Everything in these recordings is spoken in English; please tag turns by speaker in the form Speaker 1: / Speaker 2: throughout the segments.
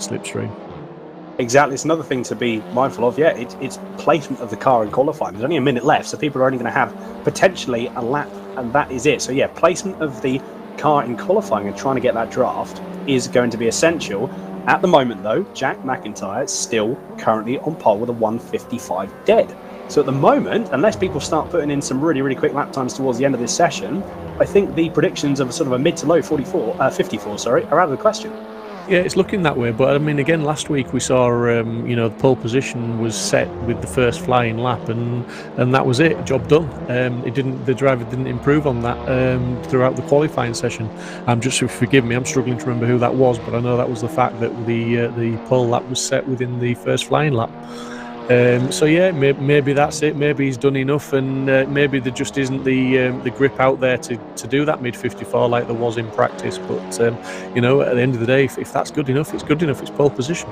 Speaker 1: slipstream.
Speaker 2: Exactly, it's another thing to be mindful of. Yeah, it's placement of the car in qualifying. There's only a minute left, so people are only going to have potentially a lap, and that is it. So yeah, placement of the car in qualifying and trying to get that draft is going to be essential. At the moment, though, Jack Mcintyre is still currently on pole with a 1:55 dead. So at the moment, unless people start putting in some really, really quick lap times towards the end of this session, I think the predictions of sort of a mid to low 54, are out of the question.
Speaker 1: Yeah, it's looking that way, but I mean, again, last week we saw, the pole position was set with the first flying lap, and that was it, job done. The driver didn't improve on that throughout the qualifying session. Forgive me, I'm struggling to remember who that was, but I know that was the fact that the pole lap was set within the first flying lap. So yeah, maybe that's it. Maybe he's done enough, and maybe there just isn't the grip out there to do that mid 54 like there was in practice. But at the end of the day, if that's good enough, it's good enough. It's pole position.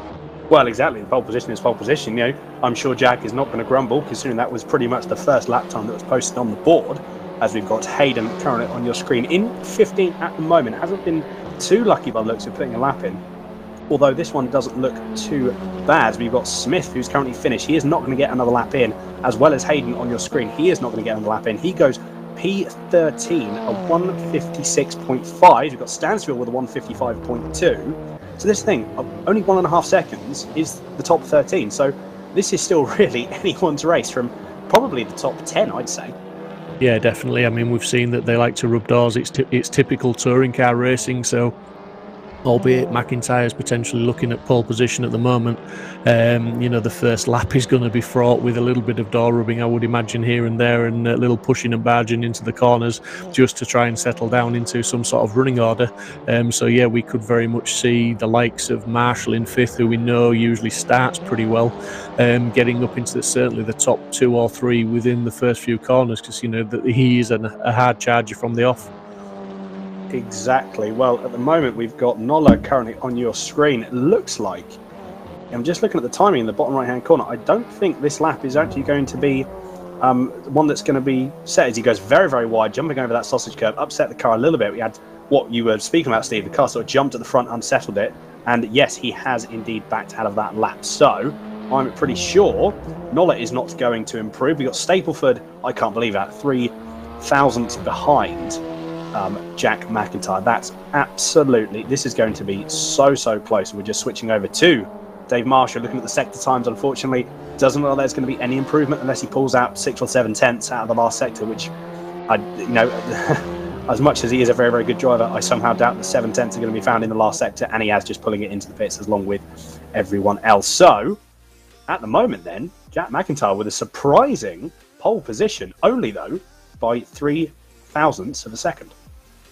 Speaker 2: Well, exactly. The pole position is pole position. I'm sure Jack is not going to grumble, considering that was pretty much the first lap time that was posted on the board. As we've got Hayden currently on your screen in 15 at the moment. Hasn't been too lucky by the looks of putting a lap in. Although this one doesn't look too bad. We've got Smith, who's currently finished. He is not going to get another lap in, as well as Hayden on your screen. He is not going to get another lap in. He goes P13, a 156.5. We've got Stansfield with a 155.2. So this thing, of only 1.5 seconds, is the top 13. So this is still really anyone's race from probably the top 10, I'd say.
Speaker 1: Yeah, definitely. I mean, we've seen that they like to rub doors. It's typical touring car racing, so albeit McIntyre's potentially looking at pole position at the moment. The first lap is going to be fraught with a little bit of door rubbing, I would imagine, here and there, and a little pushing and barging into the corners just to try and settle down into some sort of running order. So yeah, we could very much see the likes of Marshall in fifth, who we know usually starts pretty well, getting up into certainly the top 2 or 3 within the first few corners, because he is a hard charger from the off.
Speaker 2: Exactly. Well, at the moment, we've got Nola currently on your screen. It looks like, I'm just looking at the timing in the bottom right-hand corner. I don't think this lap is actually going to be one that's going to be set, as he goes very, very wide, jumping over that sausage curb, upset the car a little bit. We had what you were speaking about, Steve. The car sort of jumped at the front, unsettled it, and yes, he has indeed backed out of that lap. So I'm pretty sure Nola is not going to improve. We've got Stapleford, I can't believe that, 3 thousandths behind Jack Mcintyre. That's absolutely, this is going to be so close. We're just switching over to Dave Marshall, looking at the sector times. Unfortunately, doesn't look like there's going to be any improvement unless he pulls out 6 or 7 tenths out of the last sector, which as much as he is a very, very good driver, I somehow doubt the 7 tenths are going to be found in the last sector, and he has just pulling it into the pits along with everyone else. So at the moment then, Jack Mcintyre with a surprising pole position, only though by 3 thousandths of a second.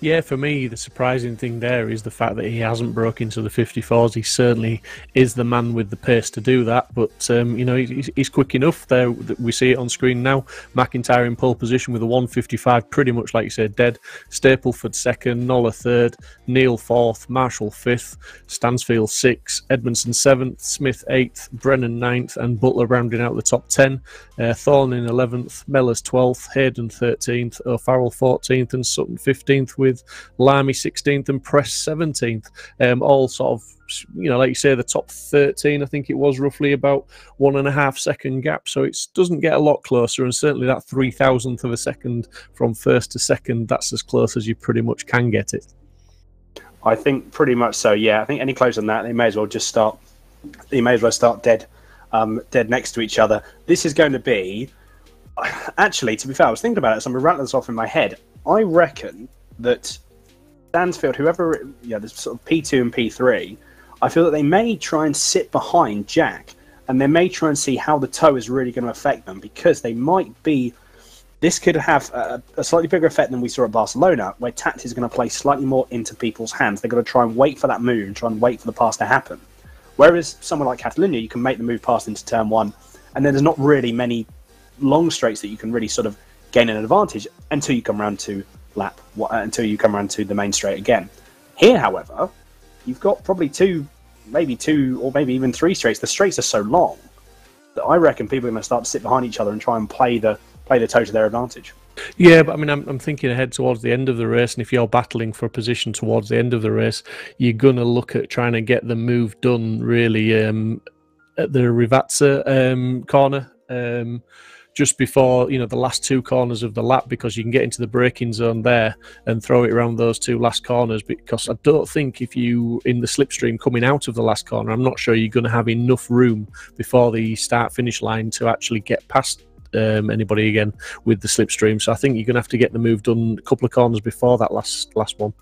Speaker 1: Yeah, for me, the surprising thing there is the fact that he hasn't broke into the 54s. He certainly is the man with the pace to do that, but he's quick enough. There, we see it on screen now. McIntyre in pole position with a 155, pretty much like you said, dead. Stapleford second, Nola third, Neil fourth, Marshall fifth, Stansfield sixth, Edmondson seventh, Smith eighth, Brennan ninth, and Butler rounding out the top 10. Thorne in 11th, Mellors 12th, Hayden 13th, O'Farrell 14th, and Sutton 15th, with Lamy 16th and Press 17th. All sort of, like you say, the top 13, I think it was roughly about 1.5 second gap. So it doesn't get a lot closer, and certainly that 3,000th of a second from first to second, that's as close as you pretty much can get it.
Speaker 2: I think pretty much so, yeah. I think any closer than that, they may as well start dead next to each other. This is going to be, actually, to be fair, I was thinking about it, so I'm rattling this off in my head. I reckon that Stansfield, whoever, the sort of P2 and P3, I feel that they may try and sit behind Jack, and they may try and see how the toe is really going to affect them, because they might be, this could have a slightly bigger effect than we saw at Barcelona, where tactics is going to play slightly more into people's hands. They're going to try and wait for that move and try and wait for the pass to happen. Whereas somewhere like Catalunya, you can make the move past into turn 1, and then there's not really many long straights that you can really sort of gain an advantage until you come around to the main straight again. Here, however, you've got probably 2 or maybe even 3 straights. The straights are so long that I reckon people are going to start to sit behind each other and try and play the toe to their advantage.
Speaker 1: Yeah, but I mean, I'm thinking ahead towards the end of the race, and if you're battling for a position towards the end of the race, you're going to look at trying to get the move done really at the Rivazza corner. Just before the last two corners of the lap, because you can get into the braking zone there and throw it around those two last corners. Because I don't think if you in the slipstream coming out of the last corner, I'm not sure you're going to have enough room before the start finish line to actually get past anybody again with the slipstream. So I think you're going to have to get the move done a couple of corners before that last one.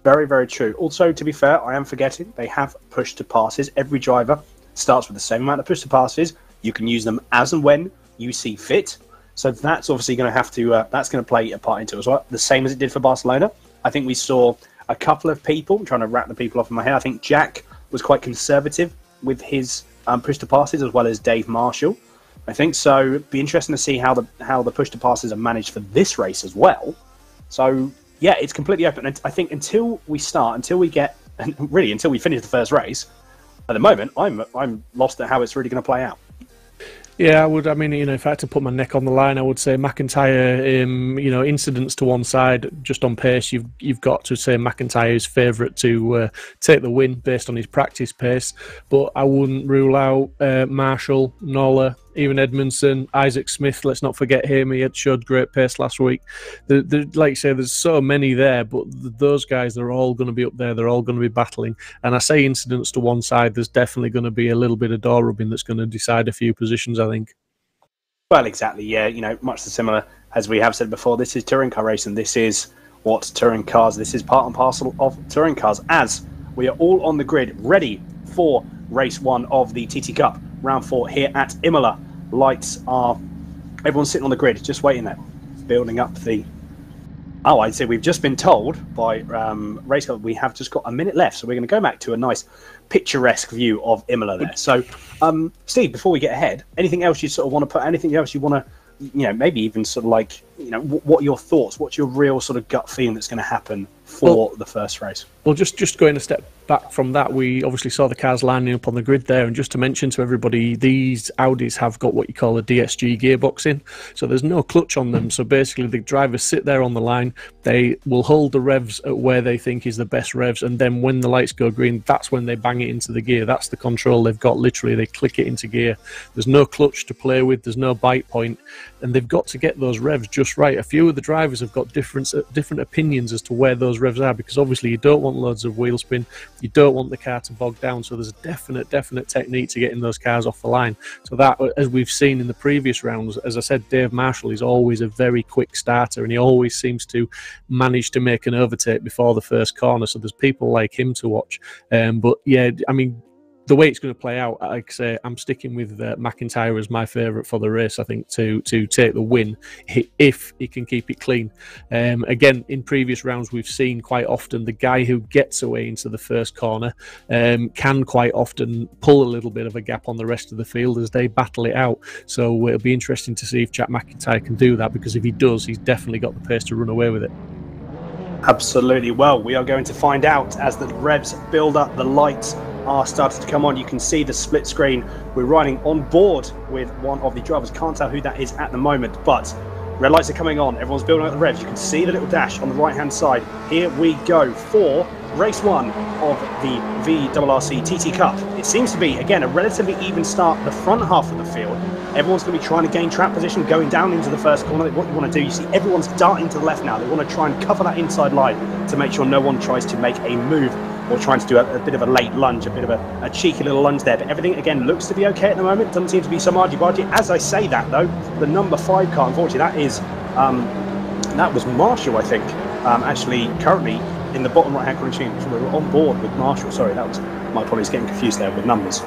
Speaker 2: Very, very true. Also, to be fair, I am forgetting they have push to passes. Every driver starts with the same amount of push to passes. You can use them as and when you see fit. So that's obviously going to have to that's going to play a part into it as well. The same as it did for Barcelona. I think we saw a couple of people, I'm trying to wrap the people off in my head. I think Jack was quite conservative with his push to passes, as well as Dave Marshall. I think so. It'd be interesting to see how the push to passes are managed for this race as well. So yeah, it's completely open. And I think until we finish the first race, at the moment, I'm lost at how it's really going to play out.
Speaker 1: Yeah, I would. I mean, if I had to put my neck on the line, I would say Mcintyre. Incidents to one side, just on pace, you've got to say Mcintyre's favourite to take the win based on his practice pace. But I wouldn't rule out Marshall, Nola, even Edmondson, Isaac Smith. Let's not forget him. He had showed great pace last week. Like you say, there's so many there, but those guys, they're all going to be up there. They're all going to be battling. And I say incidents to one side. There's definitely going to be a little bit of door rubbing that's going to decide a few positions, I think.
Speaker 2: Well, exactly. Yeah, much similar as we have said before. This is touring car racing. This is what touring cars. This is part and parcel of touring cars. As we are all on the grid, ready for race 1 of the TT Cup, round 4 here at Imola. Lights are. Everyone's sitting on the grid, just waiting there, building up the. Oh, I'd say we've just been told by Race Club we have just got a minute left, so we're going to go back to a nice picturesque view of Imola there. So, Steve, before we get ahead, anything else you sort of want to put? Anything else you want to, maybe even sort of like, what are your thoughts? What's your real sort of gut feeling that's going to happen for the first race?
Speaker 1: Well, just going a step back from that, we obviously saw the cars lining up on the grid there, and just to mention to everybody, these Audis have got what you call a DSG gearbox in, so there's no clutch on them. So basically the drivers sit there on the line, they will hold the revs at where they think is the best revs, and then when the lights go green, that's when they bang it into the gear. That's the control they've got. Literally, they click it into gear. There's no clutch to play with, there's no bite point, and they've got to get those revs just right. A few of the drivers have got different opinions as to where those revs are, because obviously you don't want loads of wheel spin, you don't want the car to bog down, so there's a definite technique to getting those cars off the line. So that, as we've seen in the previous rounds, as I said, Dave Marshall is always a very quick starter, and he always seems to manage to make an overtake before the first corner, so there's people like him to watch. But yeah, I mean, the way it's going to play out, like I say, I'm sticking with Mcintyre as my favourite for the race, I think, to take the win if he can keep it clean. Again, in previous rounds, we've seen quite often the guy who gets away into the first corner can quite often pull a little bit of a gap on the rest of the field as they battle it out. So it'll be interesting to see if Jack Mcintyre can do that, because if he does, he's definitely got the pace to run away with it.
Speaker 2: Absolutely. Well, we are going to find out as the revs build up, the lights are starting to come on. You can see the split screen. We're riding on board with one of the drivers. Can't tell who that is at the moment, but red lights are coming on. Everyone's building up the revs. You can see the little dash on the right-hand side. Here we go for race 1 of the VRRC TT Cup. It seems to be, again, a relatively even start. The front half of the field, everyone's going to be trying to gain track position going down into the first corner. What you want to do, you see everyone's darting to the left now. They want to try and cover that inside line to make sure no one tries to make a move or trying to do a bit of a late lunge, a bit of a cheeky little lunge there. But everything, again, looks to be okay at the moment. Doesn't seem to be some argy-bargy. As I say that, though, the number 5 car, unfortunately, that was Marshall, I think, actually currently in the bottom right-hand corner machine. So we were on board with Marshall. Sorry, that was my apologies, getting confused there with numbers.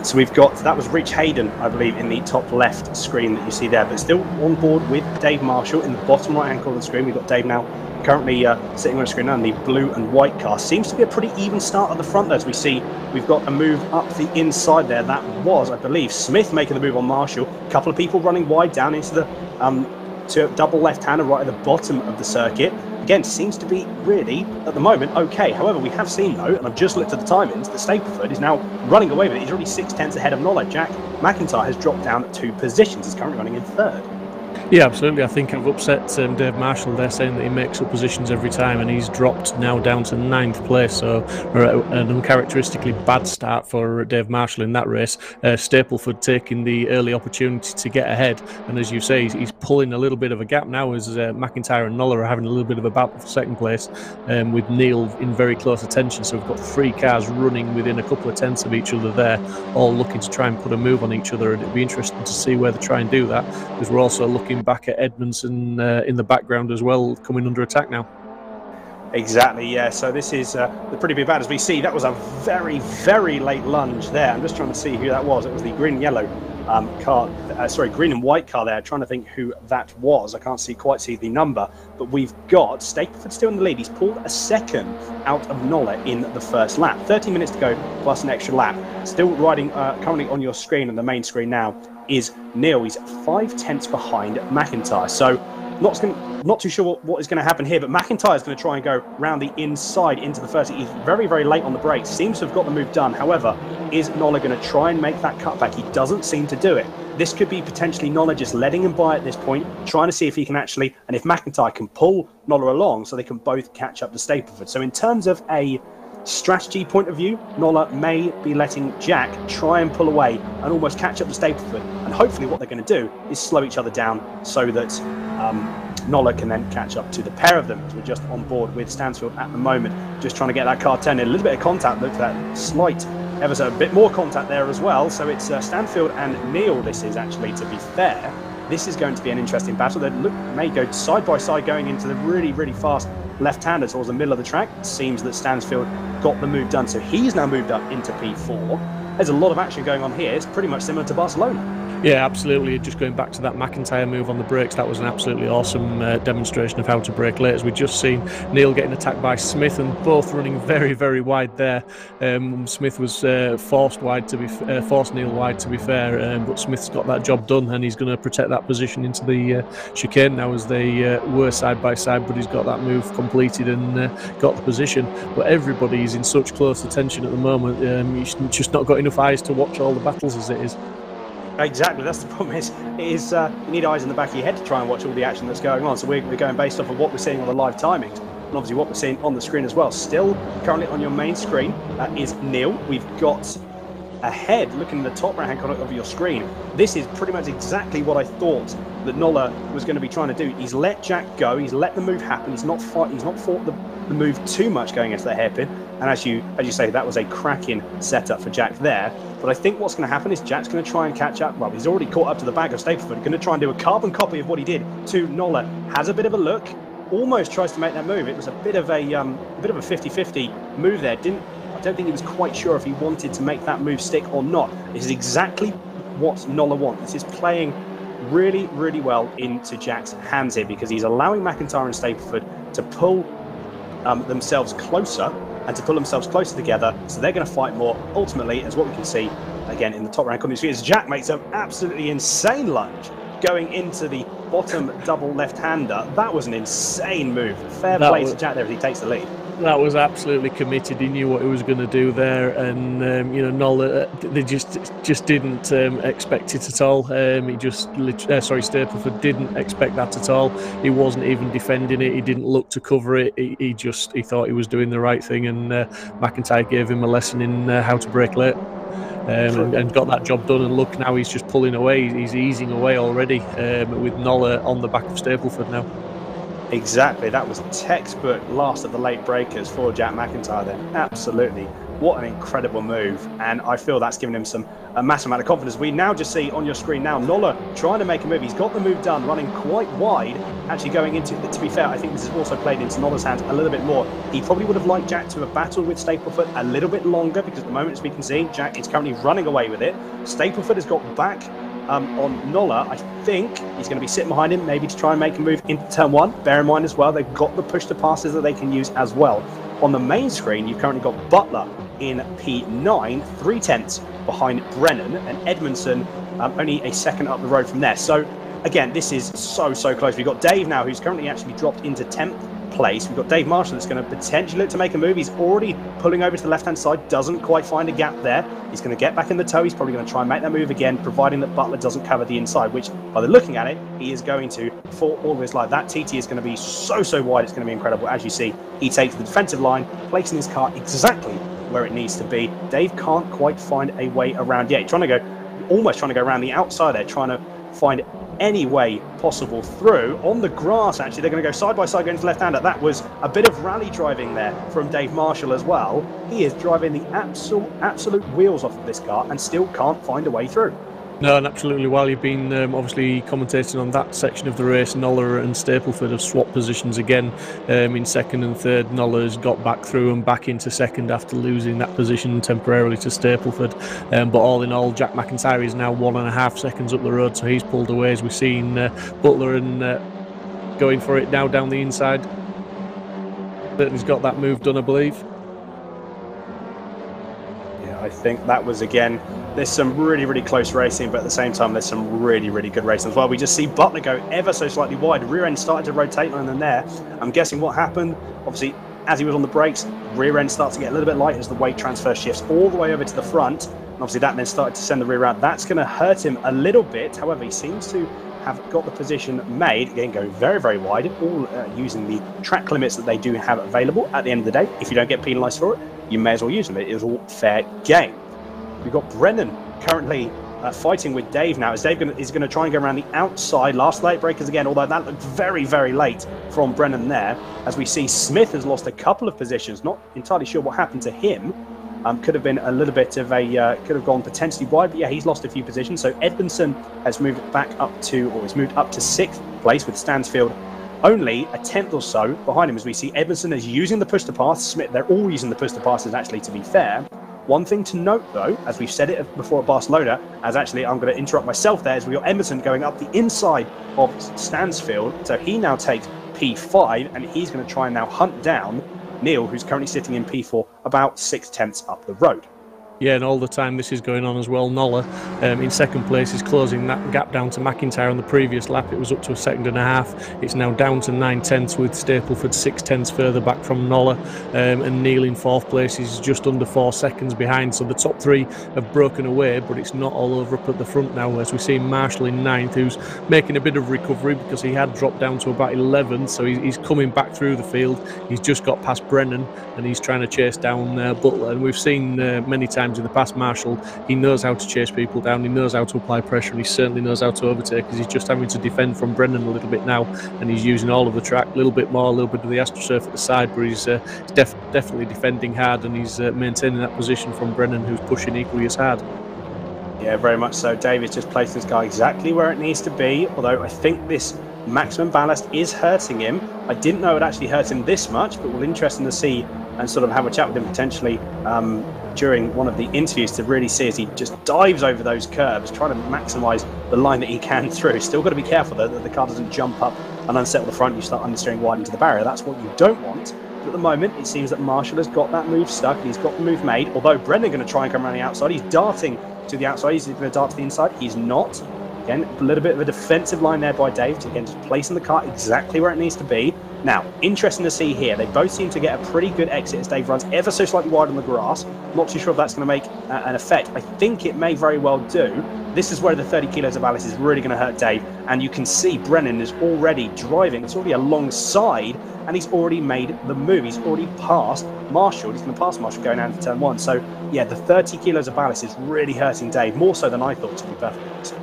Speaker 2: So we've got, that was Rich Hayden, I believe, in the top left screen that you see there, but still on board with Dave Marshall in the bottom right-hand corner of the screen. We've got Dave now currently sitting on the screen now in the blue and white car. Seems to be a pretty even start at the front, though, as we see we've got a move up the inside there. That was, I believe, Smith making the move on Marshall. A couple of people running wide down into the to double left-hander right at the bottom of the circuit. Again, seems to be really, at the moment, okay. However, we have seen, though, and I've just looked at the timings, that Stapleford is now running away with it. He's already 6 tenths ahead of Nola. Jack Mcintyre has dropped down 2 positions. He's currently running in 3rd.
Speaker 1: Yeah, absolutely. I think I've upset Dave Marshall. They're saying that he makes up positions every time, and he's dropped now down to 9th place. So an uncharacteristically bad start for Dave Marshall in that race. Stapleford taking the early opportunity to get ahead, and as you say, he's pulling a little bit of a gap now as Mcintyre and Nola are having a little bit of a battle for second place, with Neil in very close attention. So we've got 3 cars running within a couple of tenths of each other there, all looking to try and put a move on each other, and it'd be interesting to see where they try and do that, because we're also looking back at Edmondson in the background as well, coming under attack now.
Speaker 2: Exactly, yeah. So this is pretty big bad. As we see, that was a very, very late lunge there. I'm just trying to see who that was. It was the green and yellow car, green and white car there. Trying to think who that was. I can't quite see the number, but we've got Stapleford still in the lead. He's pulled a second out of Nola in the first lap. 30 minutes to go plus an extra lap. Still riding currently on your screen, on the main screen now, is Neil. He's 5 tenths behind Mcintyre. So not too sure what is going to happen here, but Mcintyre is going to try and go round the inside into the first. He's very, very late on the brakes. Seems to have got the move done. However, is Nola going to try and make that cutback? He doesn't seem to do it. This could be potentially Nola just letting him by at this point, trying to see if he can actually, and if Mcintyre can pull Nola along so they can both catch up to Stapleford. So in terms of a strategy point of view, Nola may be letting Jack try and pull away and almost catch up to Stapleford, and hopefully what they're going to do is slow each other down so that Nola can then catch up to the pair of them. We're just on board with Stansfield at the moment, just trying to get that car turned in. A little bit of contact, look at that slight, ever so a bit more contact there as well. So it's Stansfield and Neil. This is actually, to be fair, this is going to be an interesting battle. They may go side by side going into the really, really fast left-hander towards the middle of the track. It seems that Stansfield got the move done, so he's now moved up into P4. There's a lot of action going on here. It's pretty much similar to Barcelona.
Speaker 1: Yeah, absolutely. Just going back to that Mcintyre move on the brakes, that was an absolutely awesome demonstration of how to brake late. As we've just seen Neil getting attacked by Smith, and both running very, very wide there. Smith was forced Neil wide, to be fair, but Smith's got that job done, and he's going to protect that position into the chicane now, as they were side by side, but he's got that move completed and got the position. But everybody is in such close attention at the moment. You've just not got enough eyes to watch all the battles as it is.
Speaker 2: Exactly, that's the problem. You need eyes in the back of your head to try and watch all the action that's going on. So we're going based off of what we're seeing on the live timings, and obviously what we're seeing on the screen as well. Still currently on your main screen is Neil. We've got ahead, looking at the top right hand corner of your screen. This is pretty much exactly what I thought that Nola was going to be trying to do. He's let Jack go, he's let the move happen, he's not fought the move too much going into the hairpin. And as you say, that was a cracking setup for Jack there. But I think what's going to happen is Jack's going to try and catch up. Well, he's already caught up to the back of Stapleford. Going to try and do a carbon copy of what he did to Nola. Has a bit of a look, almost tries to make that move. It was a bit of a 50-50 move there. I don't think he was quite sure if he wanted to make that move stick or not. This is exactly what Nola wants. This is playing really, really well into Jack's hands here, because he's allowing Mcintyre and Stapleford to pull themselves closer, and to pull themselves closer together, so they're going to fight more. Ultimately, as what we can see again in the top rank corner, is Jack makes an absolutely insane lunge going into the bottom double left-hander. That was an insane move. Fair play to Jack there as he takes the lead.
Speaker 1: That was absolutely committed. He knew what he was going to do there, and Nola, they just didn't expect it at all. Stapleford didn't expect that at all. He wasn't even defending it. He didn't look to cover it. He thought he was doing the right thing, and Mcintyre gave him a lesson in how to brake late. And got that job done, and look, now he's just pulling away. He's easing away already, with Nola on the back of Stapleford now.
Speaker 2: Exactly, that was textbook last of the late breakers for Jack Mcintyre then. Absolutely, what an incredible move, and I feel that's given him a massive amount of confidence. We now just see on your screen now Nola trying to make a move. He's got the move done, running quite wide, actually going into, to be fair, I think this has also played into Nola's hands a little bit more. He probably would have liked Jack to have battled with Stapleford a little bit longer, because at the moment, as we can see, Jack is currently running away with it. Stapleford has got back on Nola. I think he's going to be sitting behind him, maybe to try and make a move into turn one. Bear in mind as well, they've got the push to passes that they can use as well. On the main screen, you've currently got Butler in P9, 3 tenths behind Brennan, and Edmondson only a second up the road from there. So again, this is so close. We've got Dave now, who's currently actually dropped into 10th place. We've got Dave Marshall that's going to potentially look to make a move. He's already pulling over to the left-hand side, doesn't quite find a gap there. He's going to get back in the tow. He's probably going to try and make that move again, providing that Butler doesn't cover the inside, which, by the looking at it, he is going to for all of his life. That TT is going to be so wide, it's going to be incredible. As you see, he takes the defensive line, placing his car exactly where it needs to be. Dave can't quite find a way around yet. Almost trying to go around the outside there, trying to find any way possible through. On the grass, actually, they're going to go side by side going to left-hander. That was a bit of rally driving there from Dave Marshall as well. He is driving the absolute wheels off of this car and still can't find a way through.
Speaker 1: No, and absolutely. While you've been obviously commentating on that section of the race, Nola and Stapleford have swapped positions again in second and third. Nola's got back through and back into second after losing that position temporarily to Stapleford. But all in all, Jack Mcintyre is now 1.5 seconds up the road, so he's pulled away as we've seen Butler and going for it now down the inside. He's got that move done, I believe.
Speaker 2: I think that was, again, there's some really close racing, but at the same time there's some really good racing as well. We just see Butler go ever so slightly wide. Rear end started to rotate on them there. I'm guessing what happened, obviously, as he was on the brakes, rear end starts to get a little bit light as the weight transfer shifts all the way over to the front. And obviously that then started to send the rear out. That's going to hurt him a little bit. However, he seems to have got the position made, again going very wide, all using the track limits that they do have available. At the end of the day, if you don't get penalised for it, you may as well use them. It is all fair game. We've got Brennan currently fighting with Dave now, as Dave is going to try and go around the outside. Last late breakers again, although that looked very late from Brennan there. As we see, Smith has lost a couple of positions. Not entirely sure what happened to him. Could have been a little bit of a, could have gone potentially wide, but yeah, he's lost a few positions. So Edmondson has moved back up to, or has moved up to 6th place, with Stansfield only a tenth or so behind him. As we see, Edmondson is using the push to pass. Smith, they're all using the push to passes, actually, to be fair. One thing to note, though, as we've said it before at Barcelona, as actually I'm going to interrupt myself there, is we've got Emerson going up the inside of Stansfield. So he now takes P5, and he's going to try and now hunt down Neil, who's currently sitting in P4, about 6/10 up the road.
Speaker 1: Yeah, and all the time this is going on as well, Nola in second place is closing that gap down to Mcintyre. On the previous lap it was up to 1.5 seconds. It's now down to 9/10 with Stapleford 6/10 further back from Nola, and Neil in 4th place is just under 4 seconds behind. So the top 3 have broken away, but it's not all over up at the front now, as we see Marshall in 9th, who's making a bit of recovery because he had dropped down to about 11th, so he's coming back through the field. He's just got past Brennan and he's trying to chase down Butler, and we've seen many times in the past, Marshall, he knows how to chase people down, he knows how to apply pressure, and he certainly knows how to overtake, because he's just having to defend from Brennan a little bit now, and he's using all of the track, a little bit more, a little bit of the AstroSurf at the side, but he's definitely defending hard, and he's maintaining that position from Brennan, who's pushing equally as hard.
Speaker 2: Yeah, very much so. David's just placed this guy exactly where it needs to be, although I think this maximum ballast is hurting him. I didn't know it would actually hurt him this much, but we'll interesting to see and sort of have a chat with him potentially during one of the interviews to really see as he just dives over those curbs, trying to maximise the line that he can through. Still got to be careful though that the car doesn't jump up and unsettle the front. You start understeering wide into the barrier. That's what you don't want. But at the moment, it seems that Marshall has got that move stuck and he's got the move made. Although Brendan going to try and come around the outside. He's darting to the outside. He's going to dart to the inside. He's not. Again, a little bit of a defensive line there by Dave to, again, just placing the car exactly where it needs to be. Now, interesting to see here, they both seem to get a pretty good exit as Dave runs ever so slightly wide on the grass. Not too sure if that's going to make an effect. I think it may very well do. This is where the 30 kilos of ballast is really going to hurt Dave, and you can see Brennan is already driving. It's already alongside, and he's already made the move. He's already passed Marshall. He's going to pass Marshall going down to turn 1. So, yeah, the 30 kilos of ballast is really hurting Dave, more so than I thought, to be perfectly honest.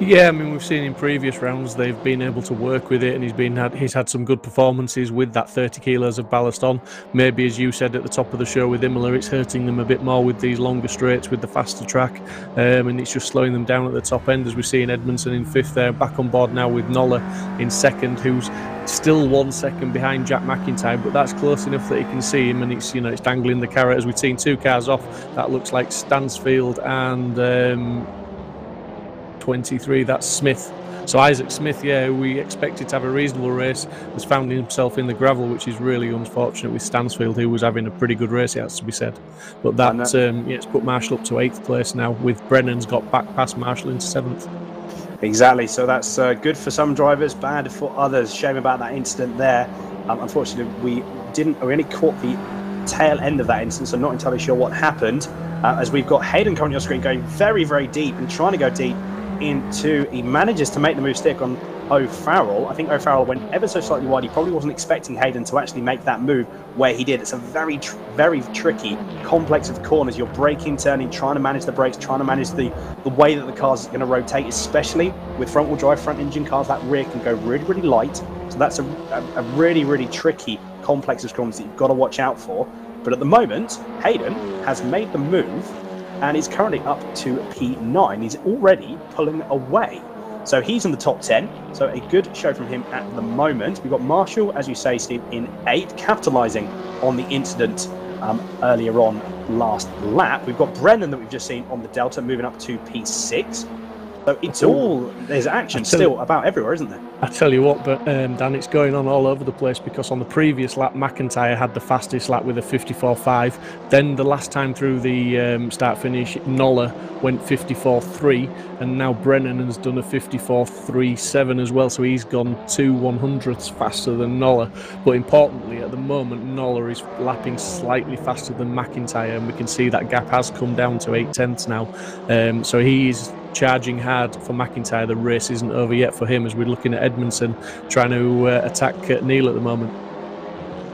Speaker 1: Yeah, I mean, we've seen in previous rounds they've been able to work with it, and he's had some good performances with that 30 kilos of ballast on. Maybe, as you said at the top of the show with Imola, it's hurting them a bit more with these longer straights with the faster track, and it's just slowing them down at the top end, as we're seeing Edmondson in 5th there, back on board now with Nola in 2nd, who's still 1 second behind Jack Mcintyre, but that's close enough that he can see him, and it's, you know, it's dangling the carrot. As we've seen 2 cars off, that looks like Stansfield and 23, that's Smith. So Isaac Smith, yeah, we expected to have a reasonable race, has found himself in the gravel, which is really unfortunate with Stansfield, who was having a pretty good race, it has to be said. But that, yeah, it's put Marshall up to 8th place now, with Brennan's got back past Marshall into 7th.
Speaker 2: Exactly. So that's good for some drivers, bad for others. Shame about that incident there. Unfortunately, we only caught the tail end of that incident, so not entirely sure what happened. As we've got Hayden currently on screen going very, very deep and trying to go deep he manages to make the move stick on O'Farrell. I think O'Farrell went ever so slightly wide. He probably wasn't expecting Hayden to actually make that move where he did. It's a very, very tricky, complex of corners. You're braking, turning, trying to manage the brakes, trying to manage the way that the car's going to rotate, especially with front-wheel drive, front-engine cars. That rear can go really, really light. So that's a really, really tricky, complex of corners that you've got to watch out for. But at the moment, Hayden has made the move and is currently up to P9. He's already pulling away. So he's in the top 10. So a good show from him at the moment. We've got Marshall, as you say, Steve, in 8th, capitalising on the incident earlier on last lap. We've got Brennan that we've just seen on the Delta moving up to P6. So it's there's action still about everywhere, isn't there?
Speaker 1: I tell you what, but Dan, it's going on all over the place, because on the previous lap, Mcintyre had the fastest lap with a 54.5. Then the last time through the start-finish, Nola went 54.3, and now Brennan has done a 54.37 as well, so he's gone 2/100ths faster than Nola. But importantly, at the moment, Nola is lapping slightly faster than Mcintyre, and we can see that gap has come down to 8/10ths now. So he's charging hard for Mcintyre. The race isn't over yet for him, as we're looking at Edmondson trying to attack Neil at the moment.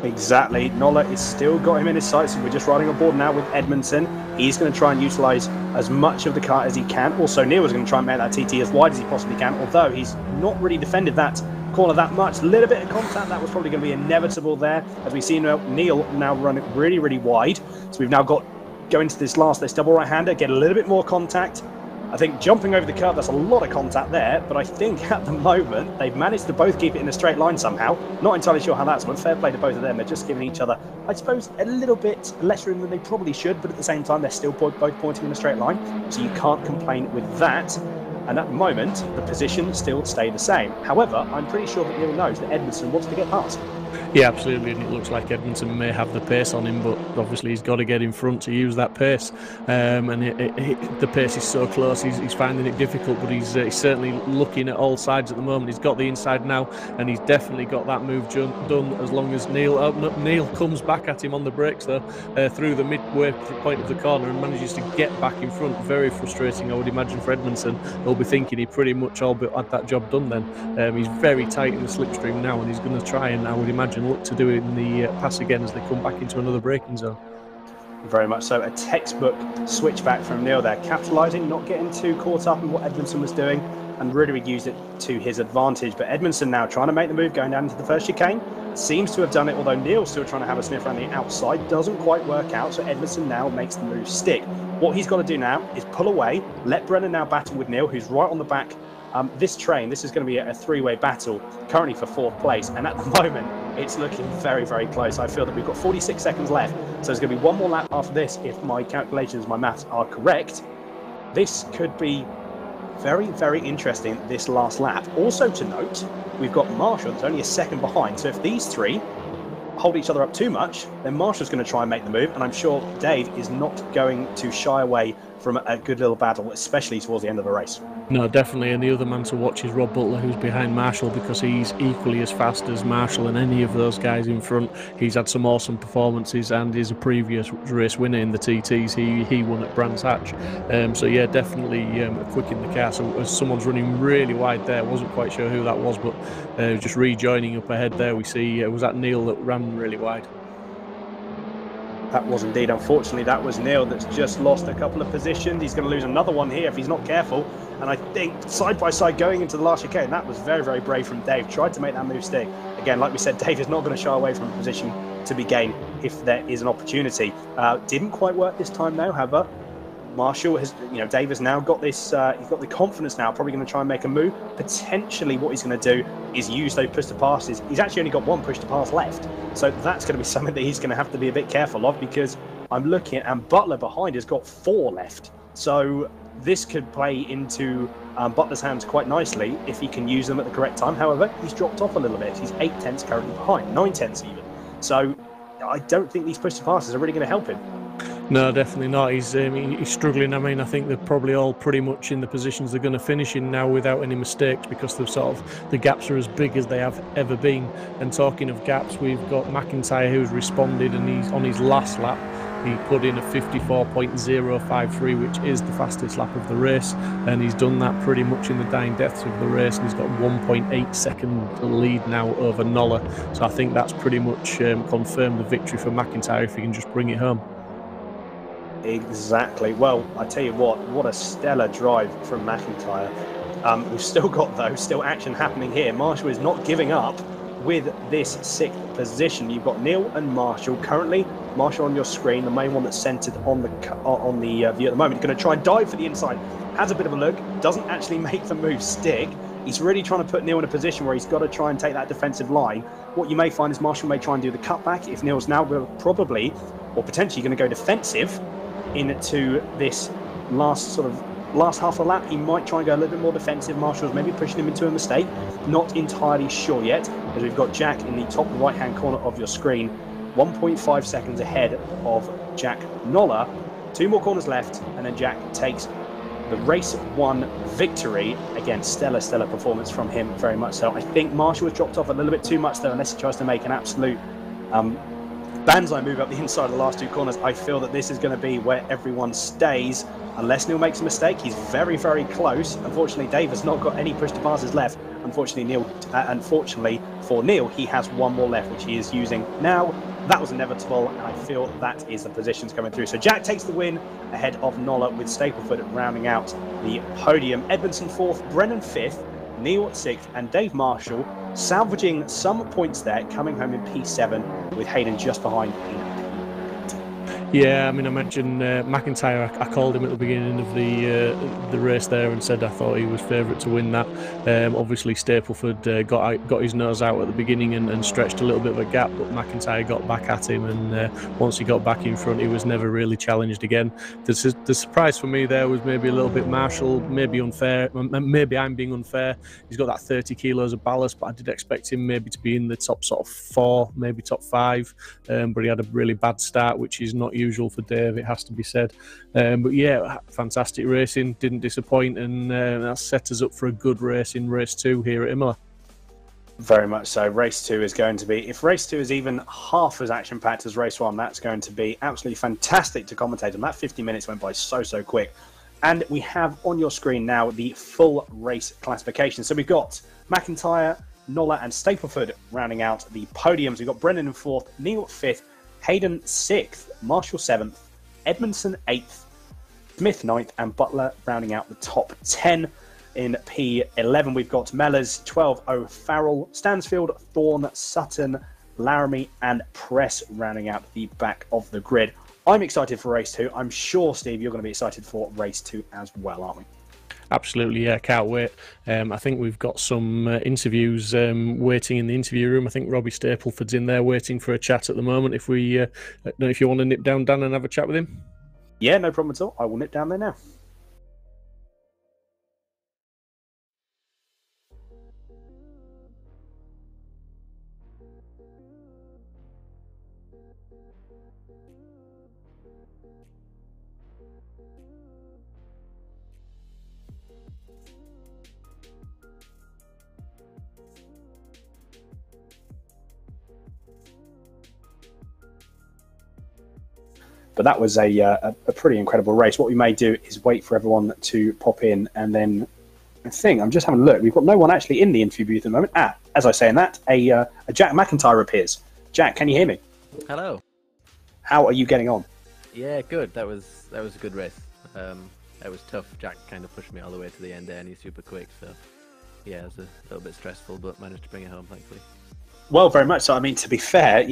Speaker 2: Exactly. Nola is still got him in his sights, and we're just riding on board now with Edmondson. He's going to try and utilise as much of the car as he can. Also, Neil is going to try and make that TT as wide as he possibly can, although he's not really defended that corner that much. A little bit of contact, that was probably going to be inevitable there, as we see Neil now run it really, really wide. So we've now got, go into this double right-hander, get a little bit more contact. I think jumping over the curb, that's a lot of contact there, but I think at the moment they've managed to both keep it in a straight line somehow. Not entirely sure how that's gone. Fair play to both of them. They're just giving each other, I suppose, a little bit less room than they probably should, but at the same time they're still both pointing in a straight line, so you can't complain with that. And at the moment, the position still stay the same. However, I'm pretty sure that Neil knows that Edmondson wants to get past.
Speaker 1: Yeah, absolutely, and it looks like Edmondson may have the pace on him, but obviously he's got to get in front to use that pace. And the pace is so close, he's finding it difficult, but he's certainly looking at all sides at the moment. He's got the inside now, and he's definitely got that move done, as long as Neil comes back at him on the brakes, though, through the midway point of the corner, and manages to get back in front. Very frustrating, I would imagine, for Edmondson. He'll be thinking he pretty much all but had that job done then. He's very tight in the slipstream now, and he's going to try and, I would imagine, look to do it in the pass again as they come back into another braking zone.
Speaker 2: Very much so. A textbook switchback from Neil there, capitalising, not getting too caught up in what Edmondson was doing, and really used it to his advantage. But Edmondson now trying to make the move, going down into the first chicane. Seems to have done it, although Neil's still trying to have a sniff around the outside. Doesn't quite work out, so Edmondson now makes the move stick. What he's got to do now is pull away, let Brennan now battle with Neil, who's right on the back. This is going to be a three-way battle, currently for 4th place, and at the moment it's looking very, very close. I feel that we've got 46 seconds left, so there's going to be one more lap after this, if my calculations, my maths are correct. This could be very, very interesting, this last lap. Also to note, we've got Marshall that's only a second behind, so if these three hold each other up too much, then Marshall's going to try and make the move, and I'm sure Dave is not going to shy away from a good little battle, especially towards the end of the race.
Speaker 1: No, definitely, and the other man to watch is Rob Butler, who's behind Marshall, because he's equally as fast as Marshall and any of those guys in front. He's had some awesome performances, and is a previous race winner in the TTs. He won at Brands Hatch. So yeah, definitely quick in the car. So someone's running really wide there. Wasn't quite sure who that was, but just rejoining up ahead there, we see was that Neil that ran really wide.
Speaker 2: That was indeed, unfortunately, that was Neil that's just lost a couple of positions. He's going to lose another one here if he's not careful. And I think side by side going into the last chicane, that was very, very brave from Dave. Tried to make that move stick. Again, like we said, Dave is not going to shy away from a position to be gained if there is an opportunity. Didn't quite work this time though, however. Marshall has, Dave has now got this, he's got the confidence now, probably going to try and make a move. Potentially what he's going to do is use those push to passes. He's actually only got one push to pass left. So that's going to be something that he's going to have to be a bit careful of, because I'm looking at, and Butler behind has got 4 left. So this could play into Butler's hands quite nicely if he can use them at the correct time. However, he's dropped off a little bit. He's 8/10ths currently behind, 9/10ths even. So I don't think these push to passes are really going to help him.
Speaker 1: No, definitely not. He's struggling. I mean, I think they're probably all pretty much in the positions they're going to finish in now without any mistakes, because the gaps are as big as they have ever been. And talking of gaps, we've got Mcintyre, who's responded, and he's on his last lap. He put in a 54.053, which is the fastest lap of the race, and he's done that pretty much in the dying depths of the race, and he's got 1.8 second lead now over Nola. So I think that's pretty much confirmed the victory for Mcintyre if he can just bring it home.
Speaker 2: Exactly. Well, I tell you what a stellar drive from Mcintyre. We've still got, though, still action happening here. Marshall is not giving up with this 6th position. You've got Neil and Marshall. Currently, Marshall on your screen, the main one that's centered on the view at the moment. He's going to try and dive for the inside. Has a bit of a look. Doesn't actually make the move stick. He's really trying to put Neil in a position where he's got to try and take that defensive line. What you may find is Marshall may try and do the cutback. If Neil's now probably or potentially going to go defensive into this last half of the lap, he might try and go a little bit more defensive. Marshall's maybe pushing him into a mistake. Not entirely sure yet, as we've got Jack in the top right-hand corner of your screen, 1.5 seconds ahead of Jack Nola. 2 more corners left, and then Jack takes the race 1 victory. Again, stellar performance from him, very much so. I think Marshall has dropped off a little bit too much, though, unless he tries to make an absolute banzai move up the inside of the last 2 corners. I feel that this is going to be where everyone stays, unless Neil makes a mistake. He's very close. Unfortunately, Dave has not got any push to passes left. Unfortunately for Neil, he has 1 more left, which he is using now. That was inevitable, and I feel that is the positions coming through. So Jack takes the win ahead of Nola, with Stapleford rounding out the podium. Edmondson 4th, Brennan 5th, Neil 6th, and Dave Marshall salvaging some points there, coming home in P7, with Hayden just behind in P8.
Speaker 1: Yeah, I mean, I mentioned Mcintyre. I called him at the beginning of the race there and said I thought he was favourite to win that. Obviously, Stapleford got his nose out at the beginning and stretched a little bit of a gap, but Mcintyre got back at him, and once he got back in front, he was never really challenged again. The surprise for me there was maybe a little bit Marshall, maybe unfair. Maybe I'm being unfair. He's got that 30 kilos of ballast, but I did expect him maybe to be in the top sort of 4, maybe top 5. But he had a really bad start, which is not usual for Dave, it has to be said. But yeah, fantastic racing, didn't disappoint, and that set us up for a good race in race 2 here at Imola.
Speaker 2: Very much so. Race 2 is going to be, if race 2 is even half as action-packed as race 1, that's going to be absolutely fantastic to commentate on. That 50 minutes went by so quick. And we have on your screen now the full race classification. So we've got Mcintyre, Nola and Stapleford rounding out the podiums. We've got Brennan in 4th, Neil 5th, Hayden 6th, Marshall 7th, Edmondson 8th, Smith 9th, and Butler rounding out the top 10. In P11, we've got Mellors, 12, O'Farrell, Stansfield, Thorne, Sutton, Laramie, and Press rounding out the back of the grid. I'm excited for race 2. I'm sure, Steve, you're going to be excited for race 2 as well, aren't we?
Speaker 1: Absolutely, yeah, can't wait. I think we've got some interviews waiting in the interview room. I think Robbie Stapleford's in there waiting for a chat at the moment. If you want to nip down, Dan, and have a chat with him.
Speaker 2: Yeah, no problem at all. I will nip down there now. But that was a pretty incredible race. What we may do is wait for everyone to pop in, and then I think I'm just having a look. We've got no one actually in the interview booth at the moment. As I say in that, a Jack Mcintyre appears. Jack, can you hear me?
Speaker 3: Hello.
Speaker 2: How are you getting on?
Speaker 3: Yeah, good. That was a good race. It was tough. Jack kind of pushed me all the way to the end there, and he's super quick. So yeah, it was a little bit stressful, but managed to bring it home, thankfully.
Speaker 2: Well, very much so. I mean, to be fair,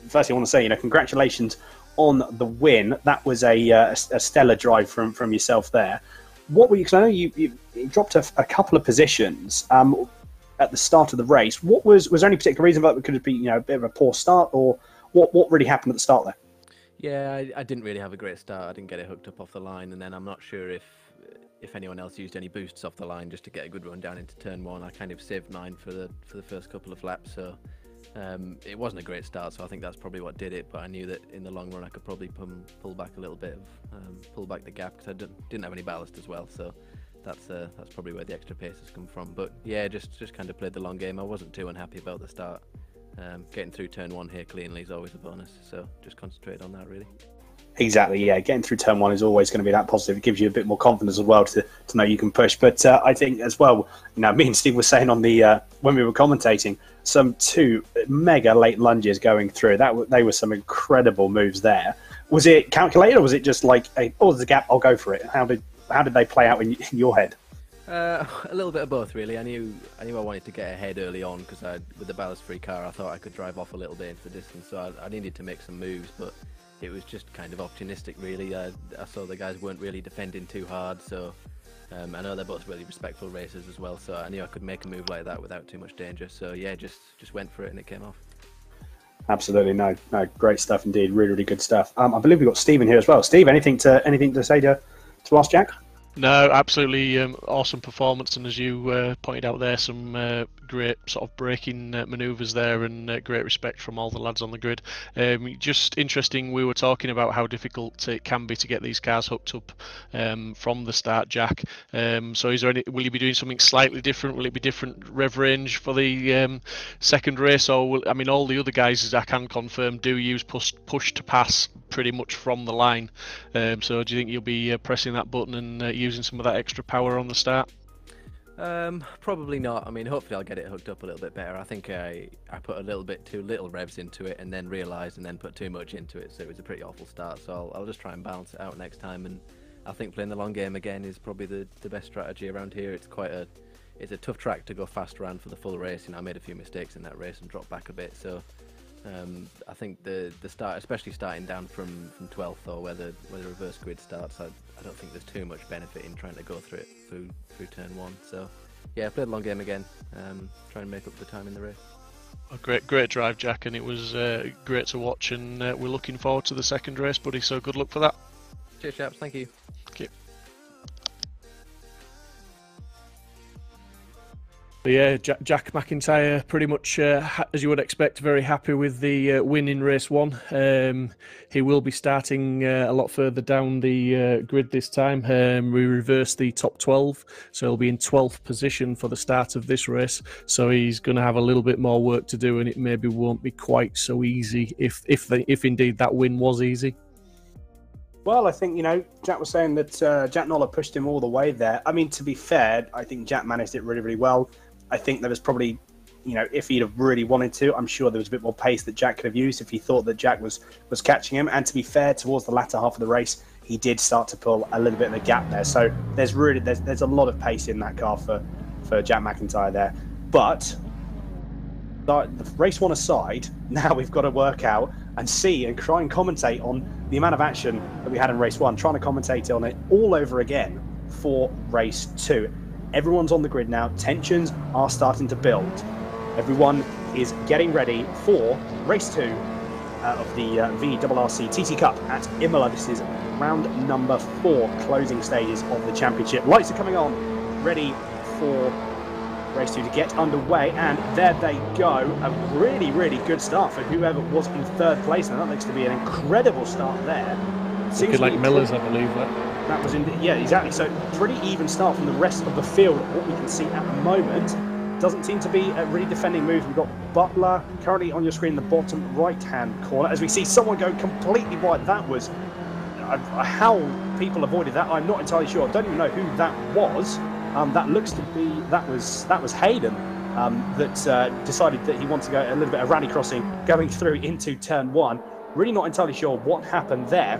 Speaker 2: firstly I want to say, congratulations on the win. That was a stellar drive from yourself there. What were you? Because I know you dropped a couple of positions at the start of the race. Was there any particular reason for that? Could it be a bit of a poor start, or what really happened at the start there?
Speaker 3: Yeah, I didn't really have a great start. I didn't get it hooked up off the line, and then I'm not sure if anyone else used any boosts off the line just to get a good run down into turn 1. I kind of saved mine for the first couple of laps, so It wasn't a great start, so I think that's probably what did it. But I knew that in the long run I could probably pull back a little bit, pull back the gap, because I didn't have any ballast as well. So that's probably where the extra pace has come from. But yeah, just kind of played the long game. I wasn't too unhappy about the start. Getting through turn 1 here cleanly is always a bonus. So just concentrate on that really.
Speaker 2: Exactly, yeah. Getting through turn 1 is always going to be that positive. It gives you a bit more confidence as well to know you can push. But I think as well, me and Steve were saying on the when we were commentating, some 2 mega late lunges going through. They were some incredible moves there. Was it calculated, or was it just like, oh, there's a gap, I'll go for it? How did they play out in your head?
Speaker 3: A little bit of both, really. I knew I wanted to get ahead early on, because with the ballast-free car, I thought I could drive off a little bit into the distance. So I needed to make some moves, but it was just kind of opportunistic, really. I saw the guys weren't really defending too hard, so I know they're both really respectful racers as well, so I knew I could make a move like that without too much danger. So yeah, just went for it and it came off.
Speaker 2: Absolutely, no, great stuff indeed. Really, really good stuff. I believe we've got Stephen here as well. Steve, anything to say to ask Jack?
Speaker 1: No, absolutely awesome performance, and as you pointed out there, some great sort of braking manoeuvres there, and great respect from all the lads on the grid. Just interesting, we were talking about how difficult it can be to get these cars hooked up from the start, Jack. So will you be doing something slightly different? Will it be different rev range for the second race? Or all the other guys, as I can confirm, do use push to pass pretty much from the line. So do you think you'll be pressing that button and using some of that extra power on the start?
Speaker 3: Probably not. Hopefully I'll get it hooked up a little bit better. I think I put a little bit too little revs into it, and then realised, and then put too much into it, so it was a pretty awful start. So I'll just try and balance it out next time, and I think playing the long game again is probably the best strategy around here. It's a tough track to go fast around for the full race. I made a few mistakes in that race and dropped back a bit, so I think the start, especially starting down from 12th, or where the reverse grid starts, I don't think there's too much benefit in trying to go through it through turn 1. So yeah, I played a long game again, try and make up the time in the race.
Speaker 1: A great drive, Jack, and it was great to watch, and we're looking forward to the second race, buddy, so good luck for that.
Speaker 3: Cheers, chaps. Thank you.
Speaker 1: Thank you. But yeah, Jack Mcintyre, pretty much as you would expect, very happy with the win in race 1. He will be starting a lot further down the grid this time. We reversed the top 12, so he'll be in 12th position for the start of this race. So he's going to have a little bit more work to do, and it maybe won't be quite so easy if indeed that win was easy.
Speaker 2: Well, I think, Jack was saying that Jack Noller pushed him all the way there. To be fair, I think Jack managed it really, really well. I think there was probably, if he'd have really wanted to, I'm sure there was a bit more pace that Jack could have used if he thought that Jack was catching him. And to be fair, towards the latter half of the race, he did start to pull a little bit of the gap there. So there's a lot of pace in that car for Jack Mcintyre there. But the race 1 aside, now we've got to work out and see and try and commentate on the amount of action that we had in race 1, trying to commentate on it all over again for race 2. Everyone's on the grid now. Tensions are starting to build. Everyone is getting ready for race 2 of the VRRC TT Cup at Imola. This is round number 4, closing stages of the championship. Lights are coming on, ready for race 2 to get underway, and there they go. A really, really good start for whoever was in 3rd place, and that looks to be an incredible start there.
Speaker 1: Looking like Miller's, I believe.
Speaker 2: That was yeah, exactly. So pretty even start from the rest of the field. What we can see at the moment doesn't seem to be a really defending move. We've got Butler currently on your screen in the bottom right-hand corner. As we see someone go completely wide. That was how people avoided that. I'm not entirely sure. I don't even know who that was. That looks to be that was Hayden that decided that he wanted to go a little bit of rally crossing going through into turn 1. Really not entirely sure what happened there.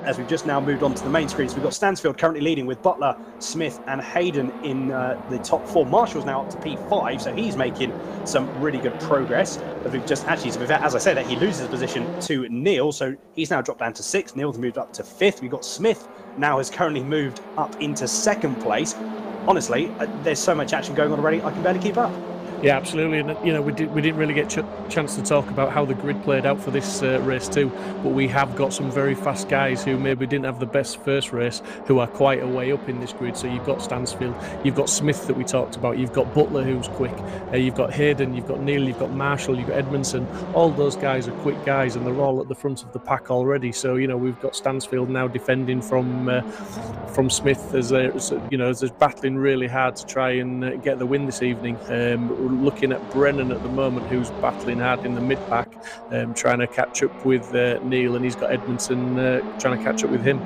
Speaker 2: As we've just now moved on to the main screen, so we've got Stansfield currently leading with Butler, Smith and Hayden in the top 4. Marshall's now up to P5, so he's making some really good progress. But we've just actually, as I say that, he loses position to Neil, so he's now dropped down to 6th. Neil's moved up to 5th. We've got Smith now has currently moved up into 2nd place. Honestly, there's so much action going on already, I can barely keep up.
Speaker 1: Yeah, absolutely. And we didn't really get chance to talk about how the grid played out for this race too. But we have got some very fast guys who maybe didn't have the best first race, who are quite a way up in this grid. So you've got Stansfield, you've got Smith that we talked about, you've got Butler who's quick, you've got Hayden, you've got Neil, you've got Marshall, you've got Edmondson. All those guys are quick guys, and they're all at the front of the pack already. So we've got Stansfield now defending from Smith as they're battling really hard to try and get the win this evening. We're looking at Brennan at the moment, who's battling hard in the mid-pack, trying to catch up with Neil, and he's got Edmondson trying to catch up with him.